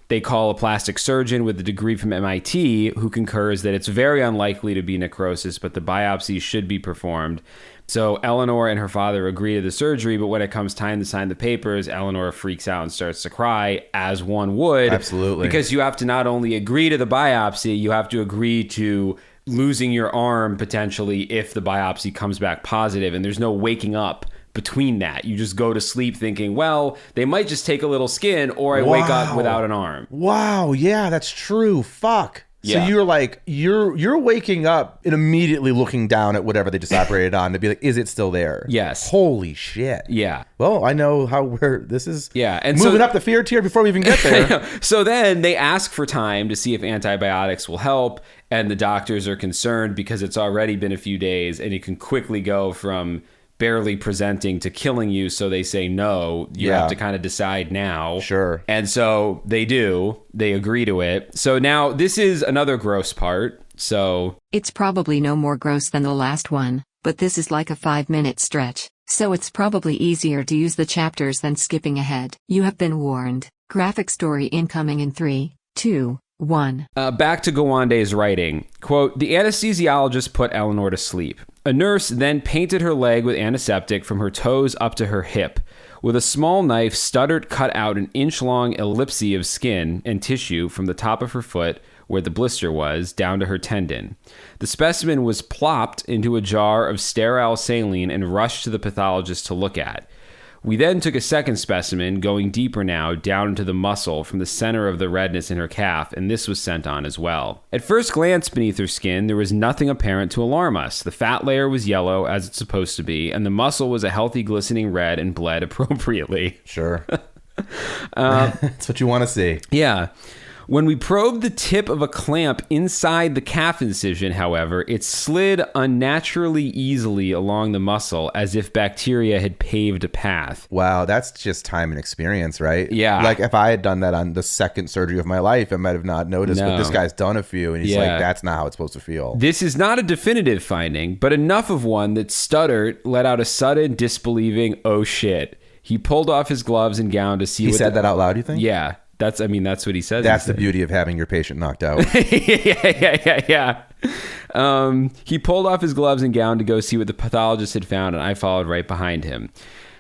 They call a plastic surgeon with a degree from MIT who concurs that it's very unlikely to be necrosis, but the biopsy should be performed. So Eleanor and her father agree to the surgery, but when it comes time to sign the papers, Eleanor freaks out and starts to cry, as one would. Absolutely. Because you have to not only agree to the biopsy, you have to agree to losing your arm potentially if the biopsy comes back positive, and there's no waking up between that. You just go to sleep thinking, well, they might just take a little skin, or I wake up without an arm. Wow, yeah, that's true. Fuck. Yeah. So you're like, you're waking up and immediately looking down at whatever they just operated on to be like, is it still there? Yes. Holy shit. Yeah. Well, I know how this is. Yeah. And moving up the fear tier before we even get there. So then they ask for time to see if antibiotics will help, and the doctors are concerned because it's already been a few days and it can quickly go from barely presenting to killing you. So they say, no, you have to kind of decide now. Sure. And so they do. They agree to it. So now this is another gross part. So It's probably no more gross than the last one, but this is like a 5-minute stretch, so it's probably easier to use the chapters than skipping ahead. You have been warned. Graphic story incoming in 3, 2, 1. Back to Gawande's writing. Quote, the anesthesiologist put Eleanor to sleep. A nurse then painted her leg with antiseptic from her toes up to her hip. With a small knife, Studdert cut out an inch-long ellipse of skin and tissue from the top of her foot, where the blister was, down to her tendon. The specimen was plopped into a jar of sterile saline and rushed to the pathologist to look at. We then took a second specimen, going deeper now, down into the muscle from the center of the redness in her calf, and this was sent on as well. At first glance beneath her skin, there was nothing apparent to alarm us. The fat layer was yellow, as it's supposed to be, and the muscle was a healthy glistening red and bled appropriately. Sure. That's what you want to see. Yeah. When we probed the tip of a clamp inside the calf incision, however, it slid unnaturally easily along the muscle as if bacteria had paved a path. Wow, that's just time and experience, right? Yeah. Like if I had done that on the second surgery of my life, I might have not noticed, but No. this guy's done a few and he's Yeah. like, that's not how it's supposed to feel. This is not a definitive finding, but enough of one that Studdert let out a sudden, disbelieving, oh shit. He pulled off his gloves and gown to see He what said that out loud, you think? Yeah. That's what he says. That's the beauty of having your patient knocked out. Yeah. He pulled off his gloves and gown to go see what the pathologist had found, and I followed right behind him.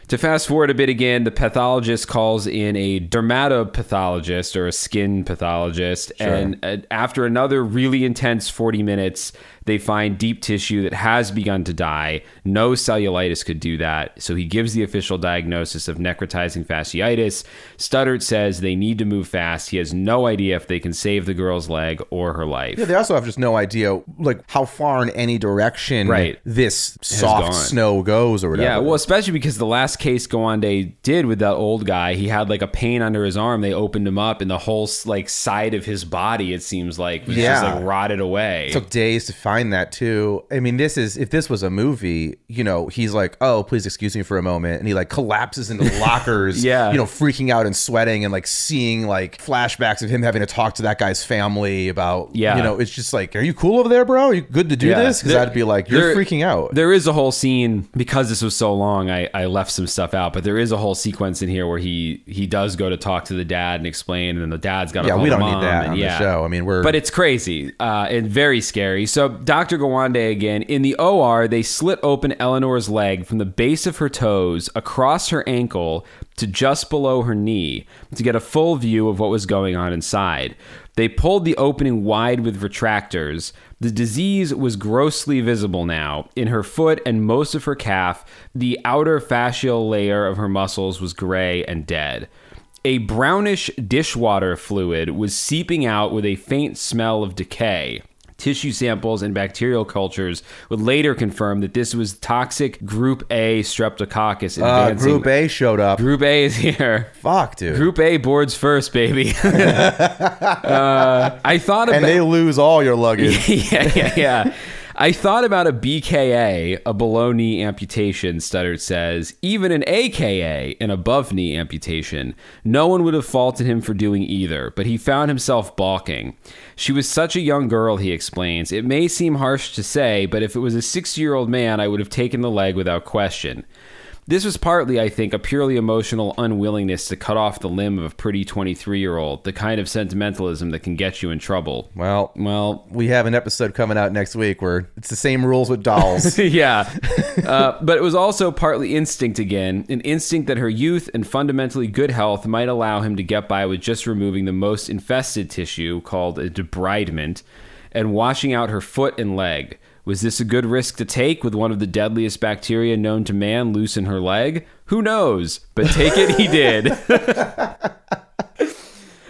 To fast forward a bit again, the pathologist calls in a dermatopathologist or a skin pathologist, Sure. and after another really intense 40 minutes, they find deep tissue that has begun to die. No cellulitis could do that, so he gives the official diagnosis of necrotizing fasciitis. Studdert says they need to move fast. He has no idea if they can save the girl's leg or her life. Yeah, they also have just no idea like how far in any direction this soft gone. snow goes or whatever. Yeah, well, especially because the last case Gowande did with that old guy, he had like a pain under his arm. They opened him up, and the whole like side of his body, it seems like, was just like rotted away. It took days to find that too. I mean, if this was a movie, you know, he's like, oh, please excuse me for a moment, and he like collapses into lockers, Yeah. you know, freaking out and sweating and like seeing like flashbacks of him having to talk to that guy's family about, you know, it's just like, are you cool over there, bro? Are you good to do this? Because I'd be like, you're freaking out. There is a whole scene, because this was so long, I left some stuff out, but there is a whole sequence in here where he does go to talk to the dad and explain, and then the dad's got to call we the don't mom, need that and on the show. I mean, but it's crazy and very scary. So Dr. Gowande again, in the OR, they slit open Eleanor's leg from the base of her toes across her ankle to just below her knee to get a full view of what was going on inside. They pulled the opening wide with retractors. The disease was grossly visible now. In her foot and most of her calf, the outer fascial layer of her muscles was gray and dead. A brownish dishwater fluid was seeping out with a faint smell of decay. Tissue samples and bacterial cultures would later confirm that this was toxic Group A streptococcus advancing. Group A showed up. Group A is here. Fuck, dude. Group A boards first, baby. I thought about... And they lose all your luggage. Yeah. I thought about a BKA, a below-knee amputation, Studdert says. Even an AKA, an above-knee amputation. No one would have faulted him for doing either, but he found himself balking. She was such a young girl, he explains. It may seem harsh to say, but if it was a 60-year-old man, I would have taken the leg without question. This was partly, I think, a purely emotional unwillingness to cut off the limb of a pretty 23-year-old, the kind of sentimentalism that can get you in trouble. Well, we have an episode coming out next week where it's the same rules with dolls. Yeah. But it was also partly instinct again, an instinct that her youth and fundamentally good health might allow him to get by with just removing the most infested tissue, called a debridement, and washing out her foot and leg. Was this a good risk to take with one of the deadliest bacteria known to man loose in her leg? Who knows? But take it he did.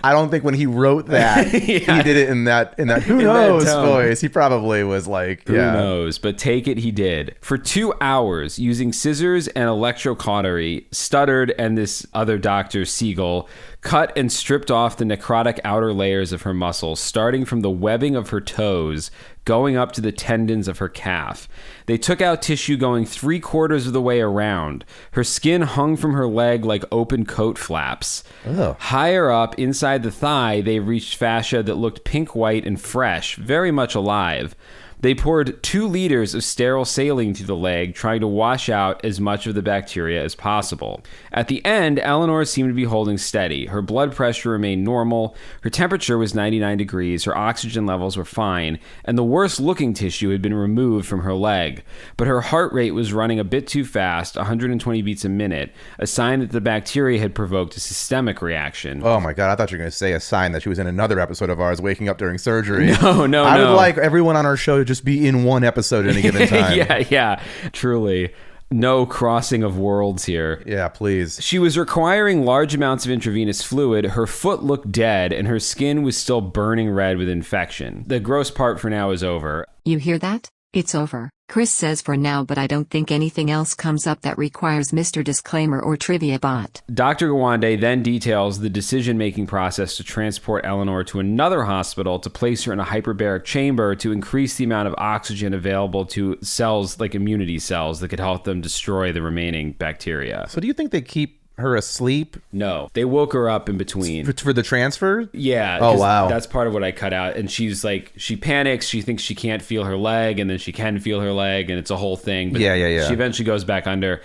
I don't think when he wrote that, he did it in that who knows voice. He probably was like, who knows? But take it he did. For 2 hours, using scissors and electrocautery, Studdert and this other doctor, Siegel, cut and stripped off the necrotic outer layers of her muscles, starting from the webbing of her toes, going up to the tendons of her calf. They took out tissue going 3/4 of the way around. Her skin hung from her leg like open coat flaps. Ugh. Higher up, inside the thigh, they reached fascia that looked pink-white and fresh, very much alive. They poured 2 liters of sterile saline through the leg, trying to wash out as much of the bacteria as possible. At the end, Elenor seemed to be holding steady. Her blood pressure remained normal, her temperature was 99 degrees, her oxygen levels were fine, and the worst-looking tissue had been removed from her leg. But her heart rate was running a bit too fast, 120 beats a minute, a sign that the bacteria had provoked a systemic reaction. Oh my God, I thought you were going to say a sign that she was in another episode of ours waking up during surgery. No. I would like everyone on our show to just be in one episode at any given time. Yeah, truly. No crossing of worlds here. Yeah, please. She was requiring large amounts of intravenous fluid. Her foot looked dead, and her skin was still burning red with infection. The gross part for now is over. You hear that? It's over, Chris says for now, but I don't think anything else comes up that requires Mr. Disclaimer or Trivia Bot. Dr. Gawande then details the decision-making process to transport Elenor to another hospital to place her in a hyperbaric chamber to increase the amount of oxygen available to cells like immunity cells that could help them destroy the remaining bacteria. So do you think they keep her asleep? No, they woke her up in between. For the transfer? Yeah. Oh, wow. That's part of what I cut out. And she's like, she panics. She thinks she can't feel her leg, and then she can feel her leg, and it's a whole thing. But yeah. She eventually goes back under.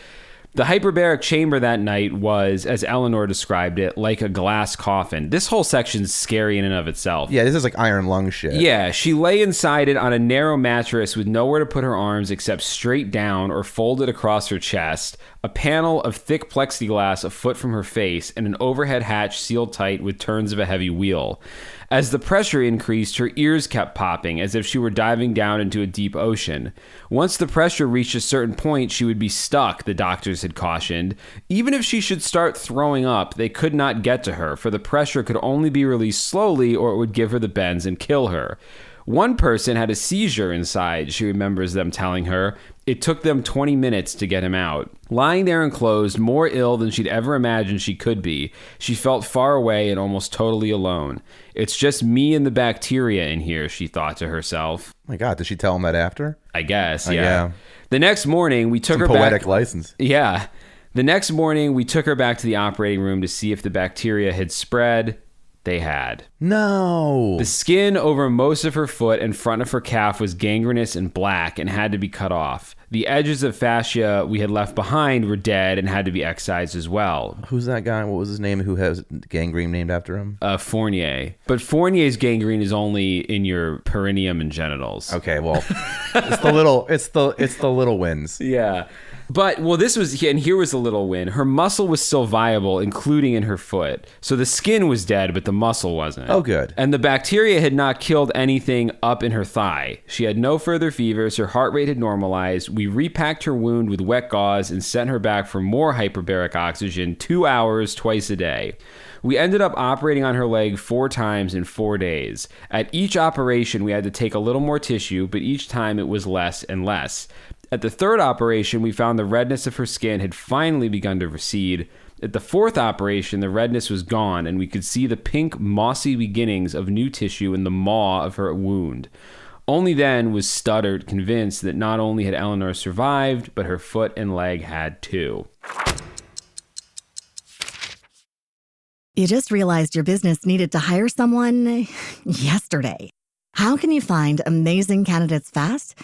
The hyperbaric chamber that night was, as Elenor described it, like a glass coffin. This whole section's scary in and of itself. Yeah, this is like iron lung shit. Yeah, she lay inside it on a narrow mattress with nowhere to put her arms except straight down or folded across her chest, a panel of thick plexiglass a foot from her face, and an overhead hatch sealed tight with turns of a heavy wheel. As the pressure increased, her ears kept popping as if she were diving down into a deep ocean. Once the pressure reached a certain point, she would be stuck, the doctors had cautioned. Even if she should start throwing up, they could not get to her, for the pressure could only be released slowly or it would give her the bends and kill her. One person had a seizure inside, she remembers them telling her. It took them 20 minutes to get him out. Lying there enclosed, more ill than she'd ever imagined she could be, she felt far away and almost totally alone. It's just me and the bacteria in here, she thought to herself. Oh my God, did she tell him that after? I guess, yeah. The next morning, we took her poetic back. License. Yeah. The next morning, we took her back to the operating room to see if the bacteria had spread. They had. No. The skin over most of her foot and front of her calf was gangrenous and black and had to be cut off. The edges of fascia we had left behind were dead and had to be excised as well. Who's that guy? What was his name who has gangrene named after him? Fournier. But Fournier's gangrene is only in your perineum and genitals. Okay, well, it's the little wins. Yeah. But, well, here was a little win. Her muscle was still viable, including in her foot. So the skin was dead, but the muscle wasn't. Oh, good. And the bacteria had not killed anything up in her thigh. She had no further fevers. Her heart rate had normalized. We repacked her wound with wet gauze and sent her back for more hyperbaric oxygen 2 hours twice a day. We ended up operating on her leg 4 times in 4 days. At each operation, we had to take a little more tissue, but each time it was less and less. At the 3rd operation, we found the redness of her skin had finally begun to recede. At the 4th operation, the redness was gone, and we could see the pink, mossy beginnings of new tissue in the maw of her wound. Only then was Studdard convinced that not only had Elenor survived, but her foot and leg had too. You just realized your business needed to hire someone yesterday. How can you find amazing candidates fast?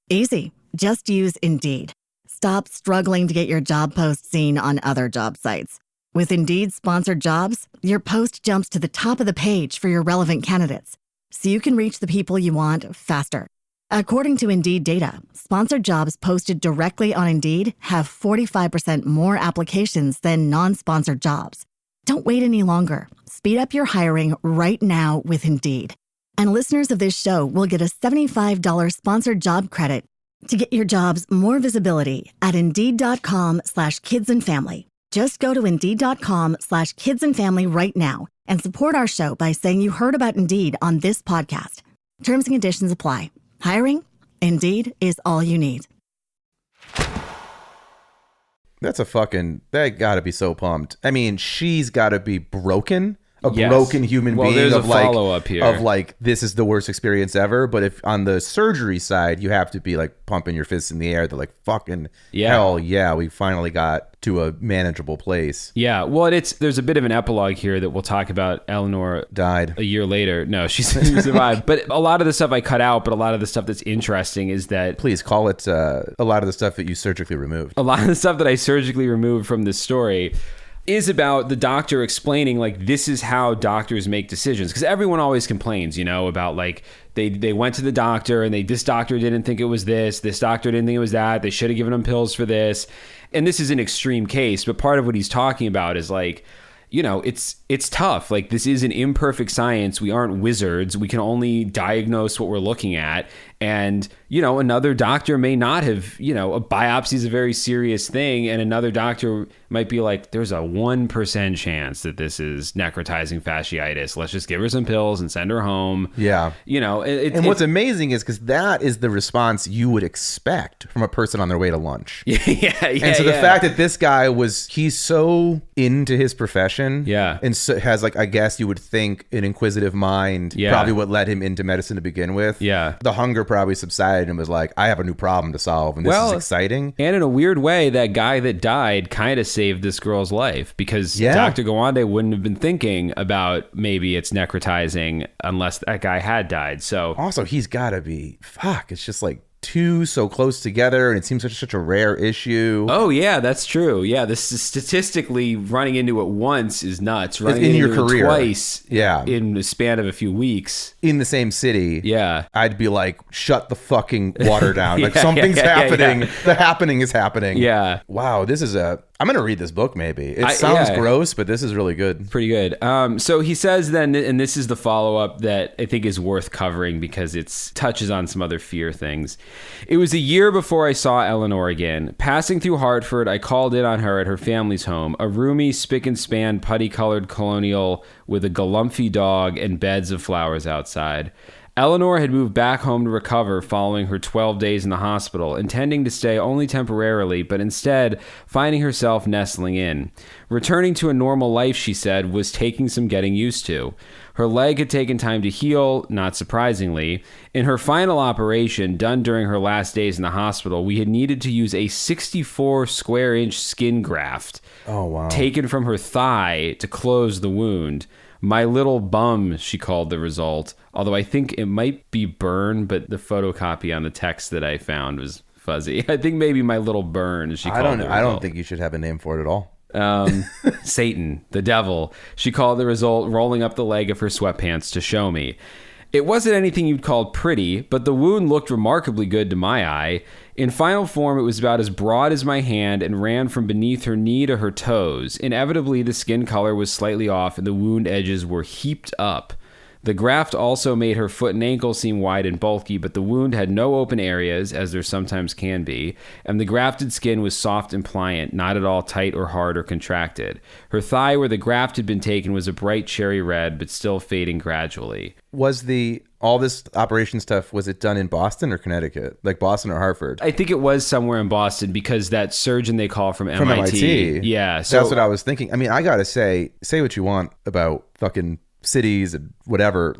Easy. Just use Indeed. Stop struggling to get your job post seen on other job sites. With Indeed sponsored jobs, your post jumps to the top of the page for your relevant candidates, so you can reach the people you want faster. According to Indeed data, sponsored jobs posted directly on Indeed have 45% more applications than non-sponsored jobs. Don't wait any longer. Speed up your hiring right now with Indeed. And listeners of this show will get a $75 sponsored job credit to get your jobs more visibility at Indeed.com/kidsandfamily. Just go to Indeed.com/kidsandfamily right now and support our show by saying you heard about Indeed on this podcast. Terms and conditions apply. Hiring? Indeed is all you need. That gotta be so pumped. I mean, she's gotta be broken. Yes. Broken human being there's of a like follow-up here. of like this is the worst experience ever. But if on the surgery side you have to be like pumping your fists in the air, they're like fucking hell yeah, we finally got to a manageable place. Yeah, well, there's a bit of an epilogue here that we'll talk about. Elenor died a year later. No, she survived. But a lot of the stuff I cut out, but a lot of the stuff that's interesting is that... Please call it a lot of the stuff that you surgically removed. A lot of the stuff that I surgically removed from this story is about the doctor explaining, like, this is how doctors make decisions. Because everyone always complains, about, like, they went to the doctor and this doctor didn't think it was this doctor didn't think it was that, they should have given them pills for this. And this is an extreme case, but part of what he's talking about is, like, it's tough. Like, this is an imperfect science. We aren't wizards. We can only diagnose what we're looking at. And, another doctor may not have, a biopsy is a very serious thing. And another doctor might be like, there's a 1% chance that this is necrotizing fasciitis. Let's just give her some pills and send her home. Yeah. And what's amazing is because that is the response you would expect from a person on their way to lunch. And so the fact that this guy he's so into his profession. Yeah. And so has I guess you would think an inquisitive mind, probably what led him into medicine to begin with. Yeah. The hunger probably subsided and was like, I have a new problem to solve. And this is exciting. And in a weird way, that guy that died kind of saved this girl's life because Dr. Gawande wouldn't have been thinking about maybe it's necrotizing unless that guy had died. So also, he's got to be, it's just two so close together, and it seems such a rare issue. Oh yeah, that's true. Yeah, this is statistically running into it once is nuts. Running in into your career it twice, yeah, in the span of a few weeks in the same city. Yeah, I'd be like, shut the fucking water down. Something's happening. Yeah. The happening is happening. Yeah. Wow, this is I'm gonna read this book. Maybe it sounds gross, but this is really good. Pretty good. So he says then, and this is the follow-up that I think is worth covering because it touches on some other fear things. It was a year before I saw Elenor again. Passing through Hartford, I called in on her at her family's home, a roomy, spick-and-span, putty-colored colonial with a galumphy dog and beds of flowers outside. Elenor had moved back home to recover following her 12 days in the hospital, intending to stay only temporarily, but instead finding herself nestling in. Returning to a normal life, she said, was taking some getting used to. Her leg had taken time to heal, not surprisingly. In her final operation, done during her last days in the hospital, we had needed to use a 64 square inch skin graft taken from her thigh to close the wound. My little bum, she called the result, although I think it might be burn, but the photocopy on the text that I found was fuzzy. I think maybe my little burn, she called the result. I don't think you should have a name for it at all. Satan, the devil, she called the result, rolling up the leg of her sweatpants to show me. It wasn't anything you'd call pretty, but the wound looked remarkably good to my eye. In final form, it was about as broad as my hand and ran from beneath her knee to her toes. Inevitably, the skin color was slightly off and the wound edges were heaped up. The graft also made her foot and ankle seem wide and bulky, but the wound had no open areas, as there sometimes can be, and the grafted skin was soft and pliant, not at all tight or hard or contracted. Her thigh where the graft had been taken was a bright cherry red, but still fading gradually. Was all this operation stuff, was it done in Boston or Connecticut? Like Boston or Hartford? I think it was somewhere in Boston because that surgeon they call from MIT. Yeah. So that's what I was thinking. I mean, I got to say what you want about fucking cities and whatever,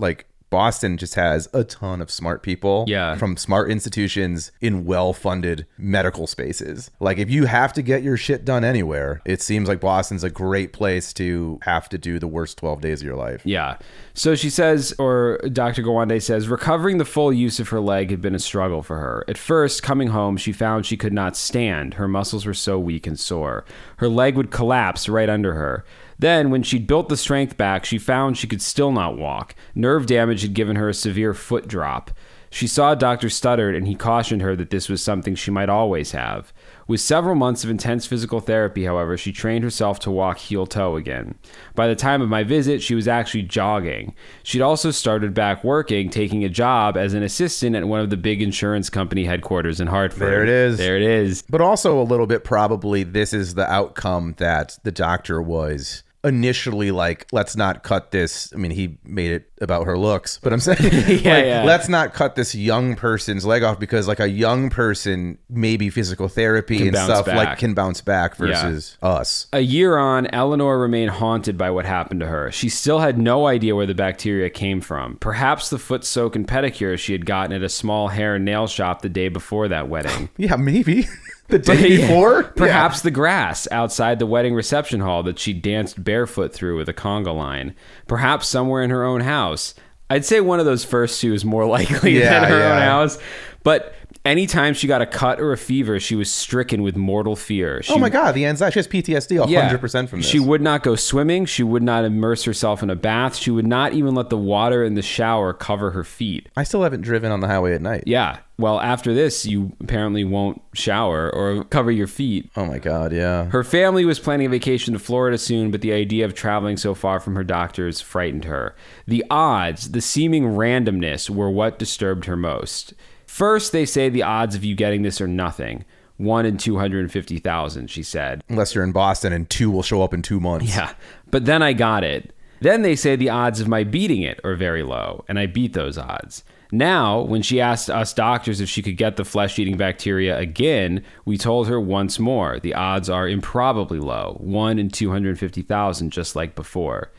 Boston just has a ton of smart people from smart institutions in well-funded medical spaces. If you have to get your shit done anywhere, it seems like Boston's a great place to have to do the worst 12 days of your life. Yeah. So she says, or Dr. Gawande says, recovering the full use of her leg had been a struggle for her. At first, coming home, she found she could not stand. Her muscles were so weak and sore. Her leg would collapse right under her. Then, when she'd built the strength back, she found she could still not walk. Nerve damage had given her a severe foot drop. She saw Dr. Studdard, and he cautioned her that this was something she might always have. With several months of intense physical therapy, however, she trained herself to walk heel-toe again. By the time of my visit, she was actually jogging. She'd also started back working, taking a job as an assistant at one of the big insurance company headquarters in Hartford. There it is. But also a little bit probably this is the outcome that the doctor was initially let's not cut this. I mean, he made it about her looks, but I'm saying let's not cut this young person's leg off because a young person, maybe physical therapy and stuff can bounce back versus us. A year on, Elenor remained haunted by what happened to her. She still had no idea where the bacteria came from. Perhaps the foot soak and pedicure she had gotten at a small hair and nail shop the day before that wedding. Yeah, maybe. The day before? Perhaps the grass outside the wedding reception hall that she danced barefoot through with a conga line. Perhaps somewhere in her own house. I'd say one of those first two is more likely than her own house. But anytime she got a cut or a fever, she was stricken with mortal fear. Oh my God, the anxiety. She has PTSD 100% from this. She would not go swimming. She would not immerse herself in a bath. She would not even let the water in the shower cover her feet. I still haven't driven on the highway at night. Yeah. Well, after this, you apparently won't shower or cover your feet. Oh my God, yeah. Her family was planning a vacation to Florida soon, but the idea of traveling so far from her doctors frightened her. The odds, the seeming randomness were what disturbed her most. First, they say the odds of you getting this are nothing. 1 in 250,000, she said. Unless you're in Boston and 2 will show up in 2 months. Yeah, but then I got it. Then they say the odds of my beating it are very low, and I beat those odds. Now, when she asked us doctors if she could get the flesh-eating bacteria again, we told her once more the odds are improbably low, 1 in 250,000, just like before.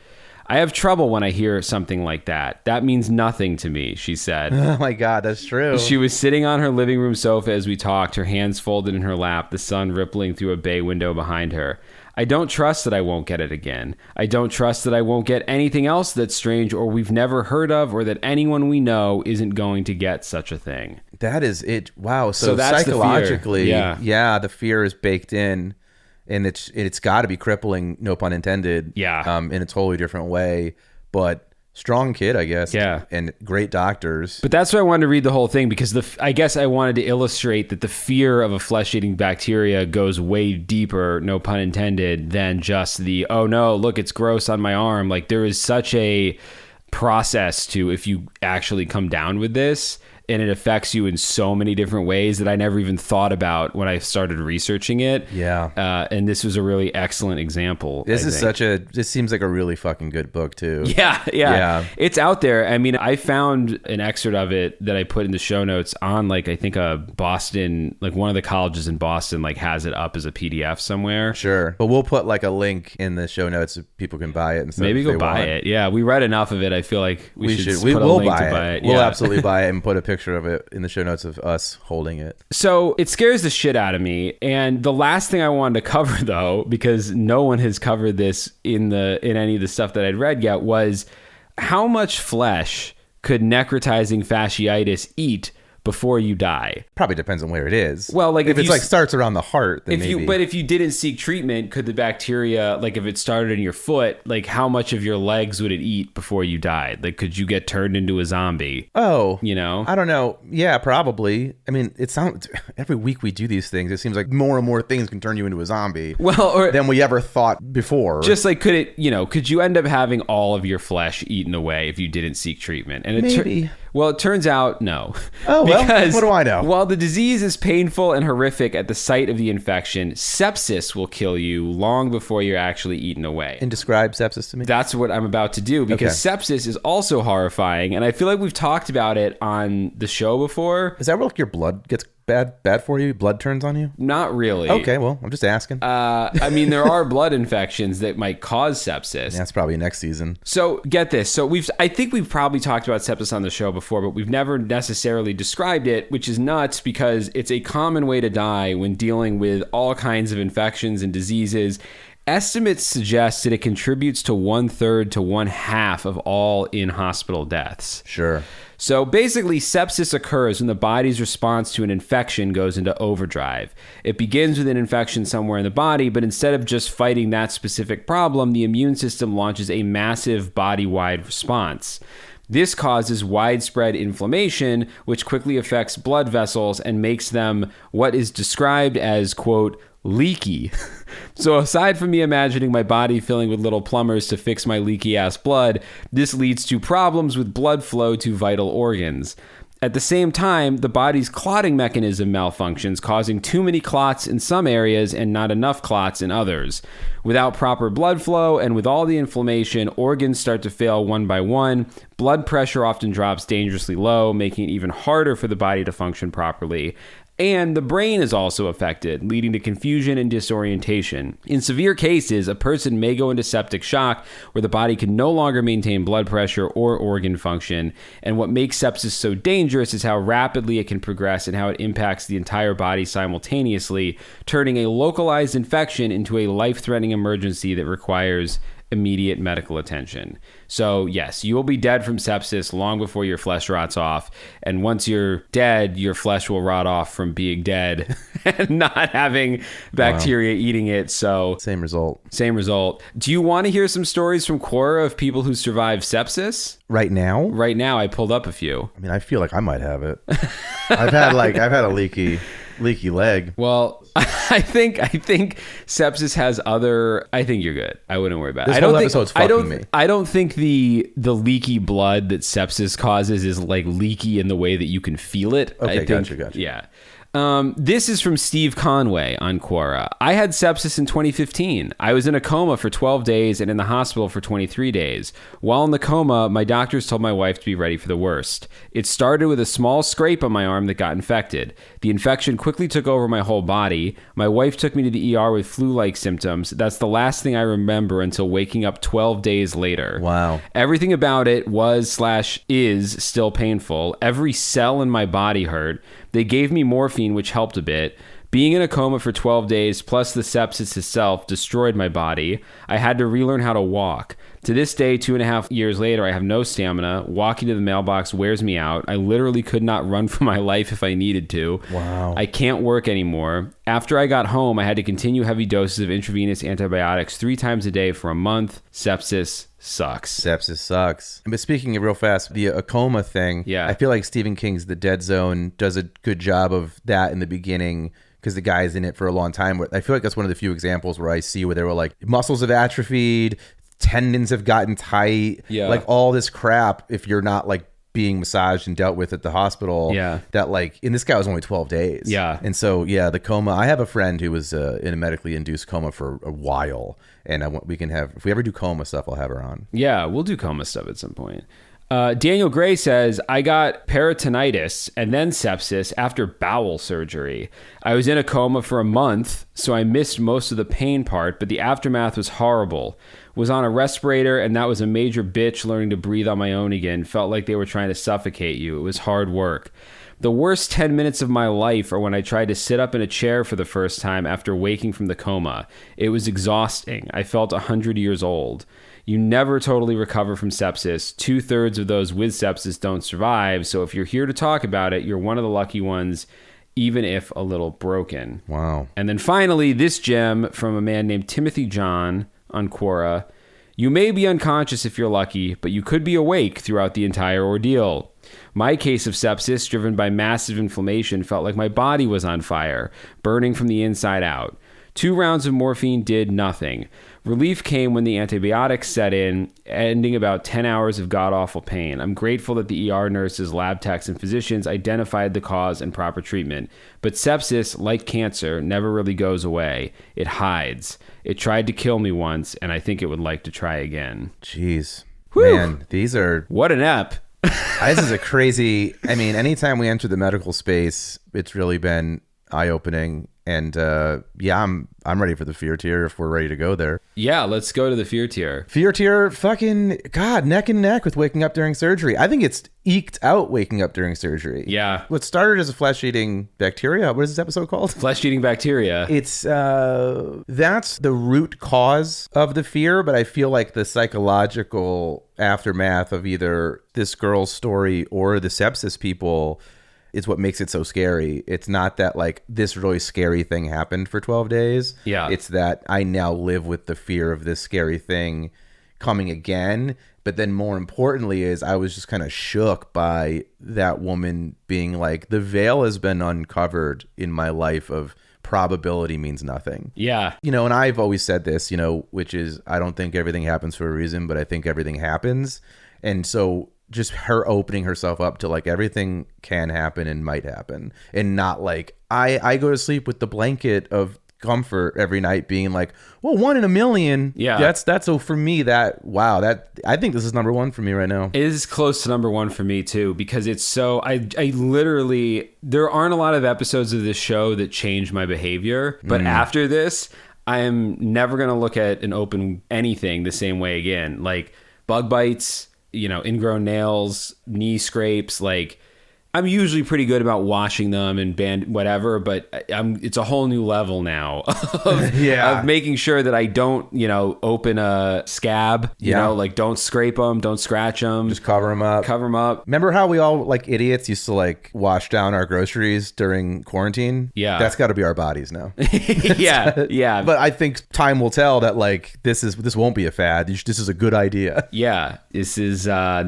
I have trouble when I hear something like that. That means nothing to me, she said. Oh my God, that's true. She was sitting on her living room sofa as we talked, her hands folded in her lap, the sun rippling through a bay window behind her. I don't trust that I won't get it again. I don't trust that I won't get anything else that's strange or we've never heard of, or that anyone we know isn't going to get such a thing. That is it. Wow. So that's psychologically, the fear. The fear is baked in, and it's got to be crippling, no pun intended. Yeah. In a totally different way, but strong kid, I guess. Yeah. And great doctors. But that's why I wanted to read the whole thing, because I guess I wanted to illustrate that the fear of a flesh-eating bacteria goes way deeper, no pun intended, than just the, oh no, look, it's gross on my arm. Like, there is such a process to, if you actually come down with this, and it affects you in so many different ways that I never even thought about when I started researching it. Yeah. And this was a really excellent example. This seems like a really fucking good book too. Yeah. It's out there. I mean, I found an excerpt of it that I put in the show notes on, like, I think a Boston, like one of the colleges in Boston, like, has it up as a PDF somewhere. Sure. But we'll put like a link in the show notes so people can buy it. And maybe go buy it. Yeah. We read enough of it. I feel like we should put a link to buy it. We'll absolutely buy it and put a picture of it in the show notes of us holding it. So it scares the shit out of me. And the last thing I wanted to cover, though, because no one has covered this in any of the stuff that I'd read yet, was how much flesh could necrotizing fasciitis eat before you die? Probably depends on where it is. Well, like if it's like starts around the heart, then maybe. But if you didn't seek treatment, could the bacteria, like if it started in your foot, like how much of your legs would it eat before you died? Like, could you get turned into a zombie? Oh, you know, I don't know. Yeah, probably. I mean, it sounds every week we do these things. It seems like more and more things can turn you into a zombie. Well, than we ever thought before. Just like, could you end up having all of your flesh eaten away if you didn't seek treatment? And maybe. Well, it turns out no. Oh, well, what do I know? While the disease is painful and horrific at the site of the infection, sepsis will kill you long before you're actually eaten away. And describe sepsis to me. That's what I'm about to do, because sepsis is also horrifying, and I feel like we've talked about it on the show before. Is that where like your blood gets bad for you? Blood turns on you? Not really. Okay, well, I'm just asking. I mean, there are blood infections that might cause sepsis. Yeah, that's probably next season. So get this. So I think we've probably talked about sepsis on the show before, but we've never necessarily described it, which is nuts because it's a common way to die when dealing with all kinds of infections and diseases. Estimates suggest that it contributes to 1/3 to 1/2 of all in-hospital deaths. Sure. So basically, sepsis occurs when the body's response to an infection goes into overdrive. It begins with an infection somewhere in the body, but instead of just fighting that specific problem, the immune system launches a massive body-wide response. This causes widespread inflammation, which quickly affects blood vessels and makes them what is described as, quote, leaky. So aside from me imagining my body filling with little plumbers to fix my leaky ass blood, this leads to problems with blood flow to vital organs. At the same time, the body's clotting mechanism malfunctions, causing too many clots in some areas and not enough clots in others. Without proper blood flow and with all the inflammation, organs start to fail one by one. Blood pressure often drops dangerously low, making it even harder for the body to function properly. And the brain is also affected, leading to confusion and disorientation. In severe cases, a person may go into septic shock where the body can no longer maintain blood pressure or organ function. And what makes sepsis so dangerous is how rapidly it can progress and how it impacts the entire body simultaneously, turning a localized infection into a life-threatening emergency that requires immediate medical attention. So yes, you will be dead from sepsis long before your flesh rots off. And once you're dead, your flesh will rot off from being dead and not having bacteria eating it. So Same result. Do you want to hear some stories from Quora of people who survived sepsis? Right now? Right now, I pulled up a few. I mean, I feel like I might have it. I've had a leaky. leaky leg. Well, I think sepsis has other. I think you're good. I wouldn't worry about it. This whole episode's fucking me. I don't think the leaky blood that sepsis causes is like leaky in the way that you can feel it. Okay, I think, gotcha. Yeah. This is from Steve Conway on Quora. I had sepsis in 2015. I was in a coma for 12 days and in the hospital for 23 days. While in the coma, my doctors told my wife to be ready for the worst. It started with a small scrape on my arm that got infected. The infection quickly took over my whole body. My wife took me to the ER with flu-like symptoms. That's the last thing I remember until waking up 12 days later. Wow. Everything about it was/is still painful. Every cell in my body hurt. They gave me morphine, which helped a bit. Being in a coma for 12 days, plus the sepsis itself, destroyed my body. I had to relearn how to walk. To this day, 2.5 years later, I have no stamina. Walking to the mailbox wears me out. I literally could not run for my life if I needed to. Wow. I can't work anymore. After I got home, I had to continue heavy doses of intravenous antibiotics 3 times a day for a month. Sepsis sucks. Sepsis sucks. But speaking of real fast, the coma thing, Yeah. I feel like Stephen King's The Dead Zone does a good job of that in the beginning because the guy's in it for a long time. I feel like that's one of the few examples where I see where they were like, muscles have atrophied, tendons have gotten tight, like all this crap if you're not like being massaged and dealt with at the hospital. Yeah. That like, and this guy was only 12 days. Yeah. And so, yeah, the coma, I have a friend who was in a medically induced coma for a while. And we can have, if we ever do coma stuff, I'll have her on. Yeah, we'll do coma stuff at some point. Daniel Gray says, I got peritonitis and then sepsis after bowel surgery. I was in a coma for a month, so I missed most of the pain part, but the aftermath was horrible. Was on a respirator, and that was a major bitch learning to breathe on my own again. Felt like they were trying to suffocate you. It was hard work. The worst 10 minutes of my life are when I tried to sit up in a chair for the first time after waking from the coma. It was exhausting. I felt 100 years old. You never totally recover from sepsis. 2/3 of those with sepsis don't survive. So if you're here to talk about it, you're one of the lucky ones, even if a little broken. Wow. And then finally, this gem from a man named Timothy John on Quora. You may be unconscious if you're lucky, but you could be awake throughout the entire ordeal. My case of sepsis, driven by massive inflammation, felt like my body was on fire, burning from the inside out. 2 rounds of morphine did nothing. Relief came when the antibiotics set in, ending about 10 hours of god-awful pain. I'm grateful that the ER nurses, lab techs, and physicians identified the cause and proper treatment. But sepsis, like cancer, never really goes away. It hides. It tried to kill me once, and I think it would like to try again. Jeez. Whew. Man, these are... What an ep. This is a crazy... I mean, anytime we enter the medical space, it's really been eye-opening. And yeah, I'm ready for the fear tier if we're ready to go there. Yeah, let's go to the fear tier. Fear tier, fucking, God, neck and neck with waking up during surgery. I think it's eked out waking up during surgery. Yeah. What started as a flesh-eating bacteria, what is this episode called? Flesh-eating bacteria. It's, that's the root cause of the fear, but I feel like the psychological aftermath of either this girl's story or the sepsis people is what makes it so scary. It's not that like this really scary thing happened for 12 days. Yeah. It's that I now live with the fear of this scary thing coming again. But then more importantly is I was just kind of shook by that woman being like, the veil has been uncovered in my life of probability means nothing. Yeah. You know, and I've always said this, you know, which is I don't think everything happens for a reason, but I think everything happens. And so just her opening herself up to like everything can happen and might happen, and not like I go to sleep with the blanket of comfort every night being like, well, 1 in a million. Yeah. That's so for me that, wow, that I think this is number 1 for me right now. It is close to number 1 for me too, because it's so, I literally, there aren't a lot of episodes of this show that change my behavior, but after this, I am never going to look at and open anything the same way again. Like bug bites, you know, ingrown nails, knee scrapes, like I'm usually pretty good about washing them and whatever, but it's a whole new level now of making sure that I don't, you know, open a scab, you know, like don't scrape them, don't scratch them. Just cover them up. Cover them up. Remember how we all, like idiots, used to like wash down our groceries during quarantine? Yeah. That's got to be our bodies now. Yeah. But I think time will tell that like this won't be a fad. This is a good idea. Yeah. This is a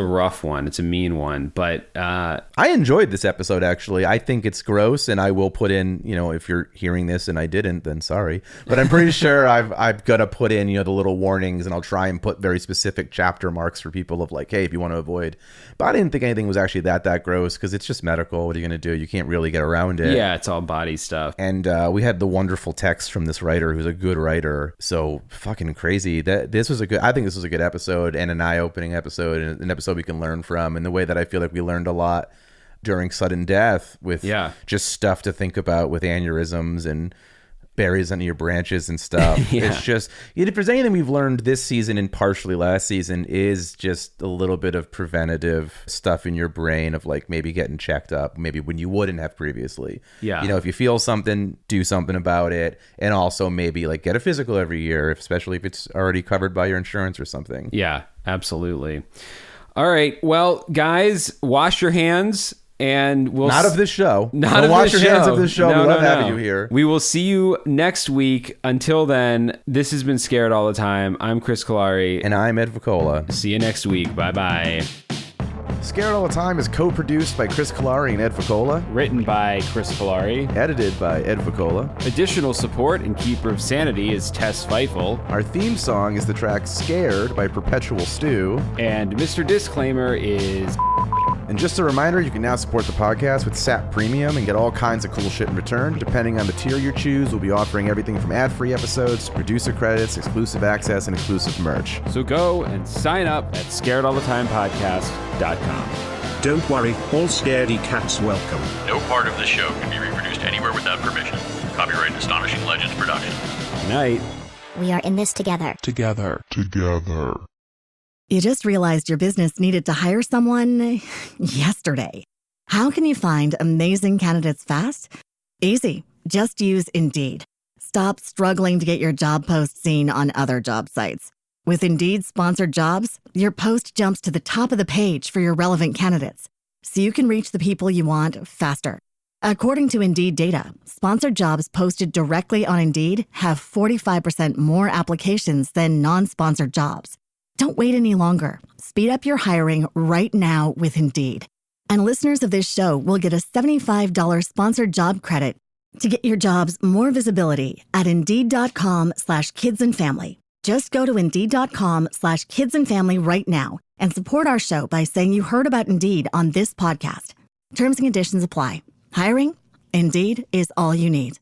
rough one. It's a mean one, but not. I enjoyed this episode, actually. I think it's gross, and I will put in, if you're hearing this and I didn't, then sorry. But I'm pretty sure I'm going to put in, the little warnings, and I'll try and put very specific chapter marks for people of like, hey, if you want to avoid. But I didn't think anything was actually that gross, because it's just medical. What are you going to do? You can't really get around it. Yeah, it's all body stuff. And we had the wonderful text from this writer who's a good writer. So fucking crazy. I think this was a good episode, and an eye-opening episode, and an episode we can learn from, and the way that I feel like we learned a lot during sudden death with just stuff to think about with aneurysms and berries under your branches and stuff. It's just, if there's anything we've learned this season and partially last season, is just a little bit of preventative stuff in your brain of like maybe getting checked up, maybe when you wouldn't have previously. Yeah. If you feel something, do something about it. And also maybe like get a physical every year, especially if it's already covered by your insurance or something. Yeah, absolutely. All right. Well, guys, wash your hands. And we'll not of this show. Not of wash this your show. hands of this show. No, we love no. having you here. We will see you next week. Until then, this has been Scared All the Time. I'm Chris Cullari. And I'm Ed Voccola. See you next week. Bye-bye. Scared All the Time is co-produced by Chris Cullari and Ed Voccola. Written by Chris Cullari. Edited by Ed Voccola. Additional support and keeper of sanity is Tess Feifel. Our theme song is the track Scared by Perpetual Stew. And Mr. Disclaimer is... And just a reminder, you can now support the podcast with SAP Premium and get all kinds of cool shit in return. Depending on the tier you choose, we'll be offering everything from ad-free episodes, producer credits, exclusive access, and exclusive merch. So go and sign up at scaredallthetimepodcast.com. Don't worry, all scaredy cats welcome. No part of this show can be reproduced anywhere without permission. Copyright Astonishing Legends Productions. Good night. We are in this together. Together. You just realized your business needed to hire someone yesterday. How can you find amazing candidates fast? Easy. Just use Indeed. Stop struggling to get your job post seen on other job sites. With Indeed sponsored jobs, your post jumps to the top of the page for your relevant candidates, so you can reach the people you want faster. According to Indeed data, sponsored jobs posted directly on Indeed have 45% more applications than non-sponsored jobs. Don't wait any longer. Speed up your hiring right now with Indeed. And listeners of this show will get a $75 sponsored job credit to get your jobs more visibility at Indeed.com/kidsandfamily. Just go to Indeed.com/kidsandfamily right now and support our show by saying you heard about Indeed on this podcast. Terms and conditions apply. Hiring? Indeed is all you need.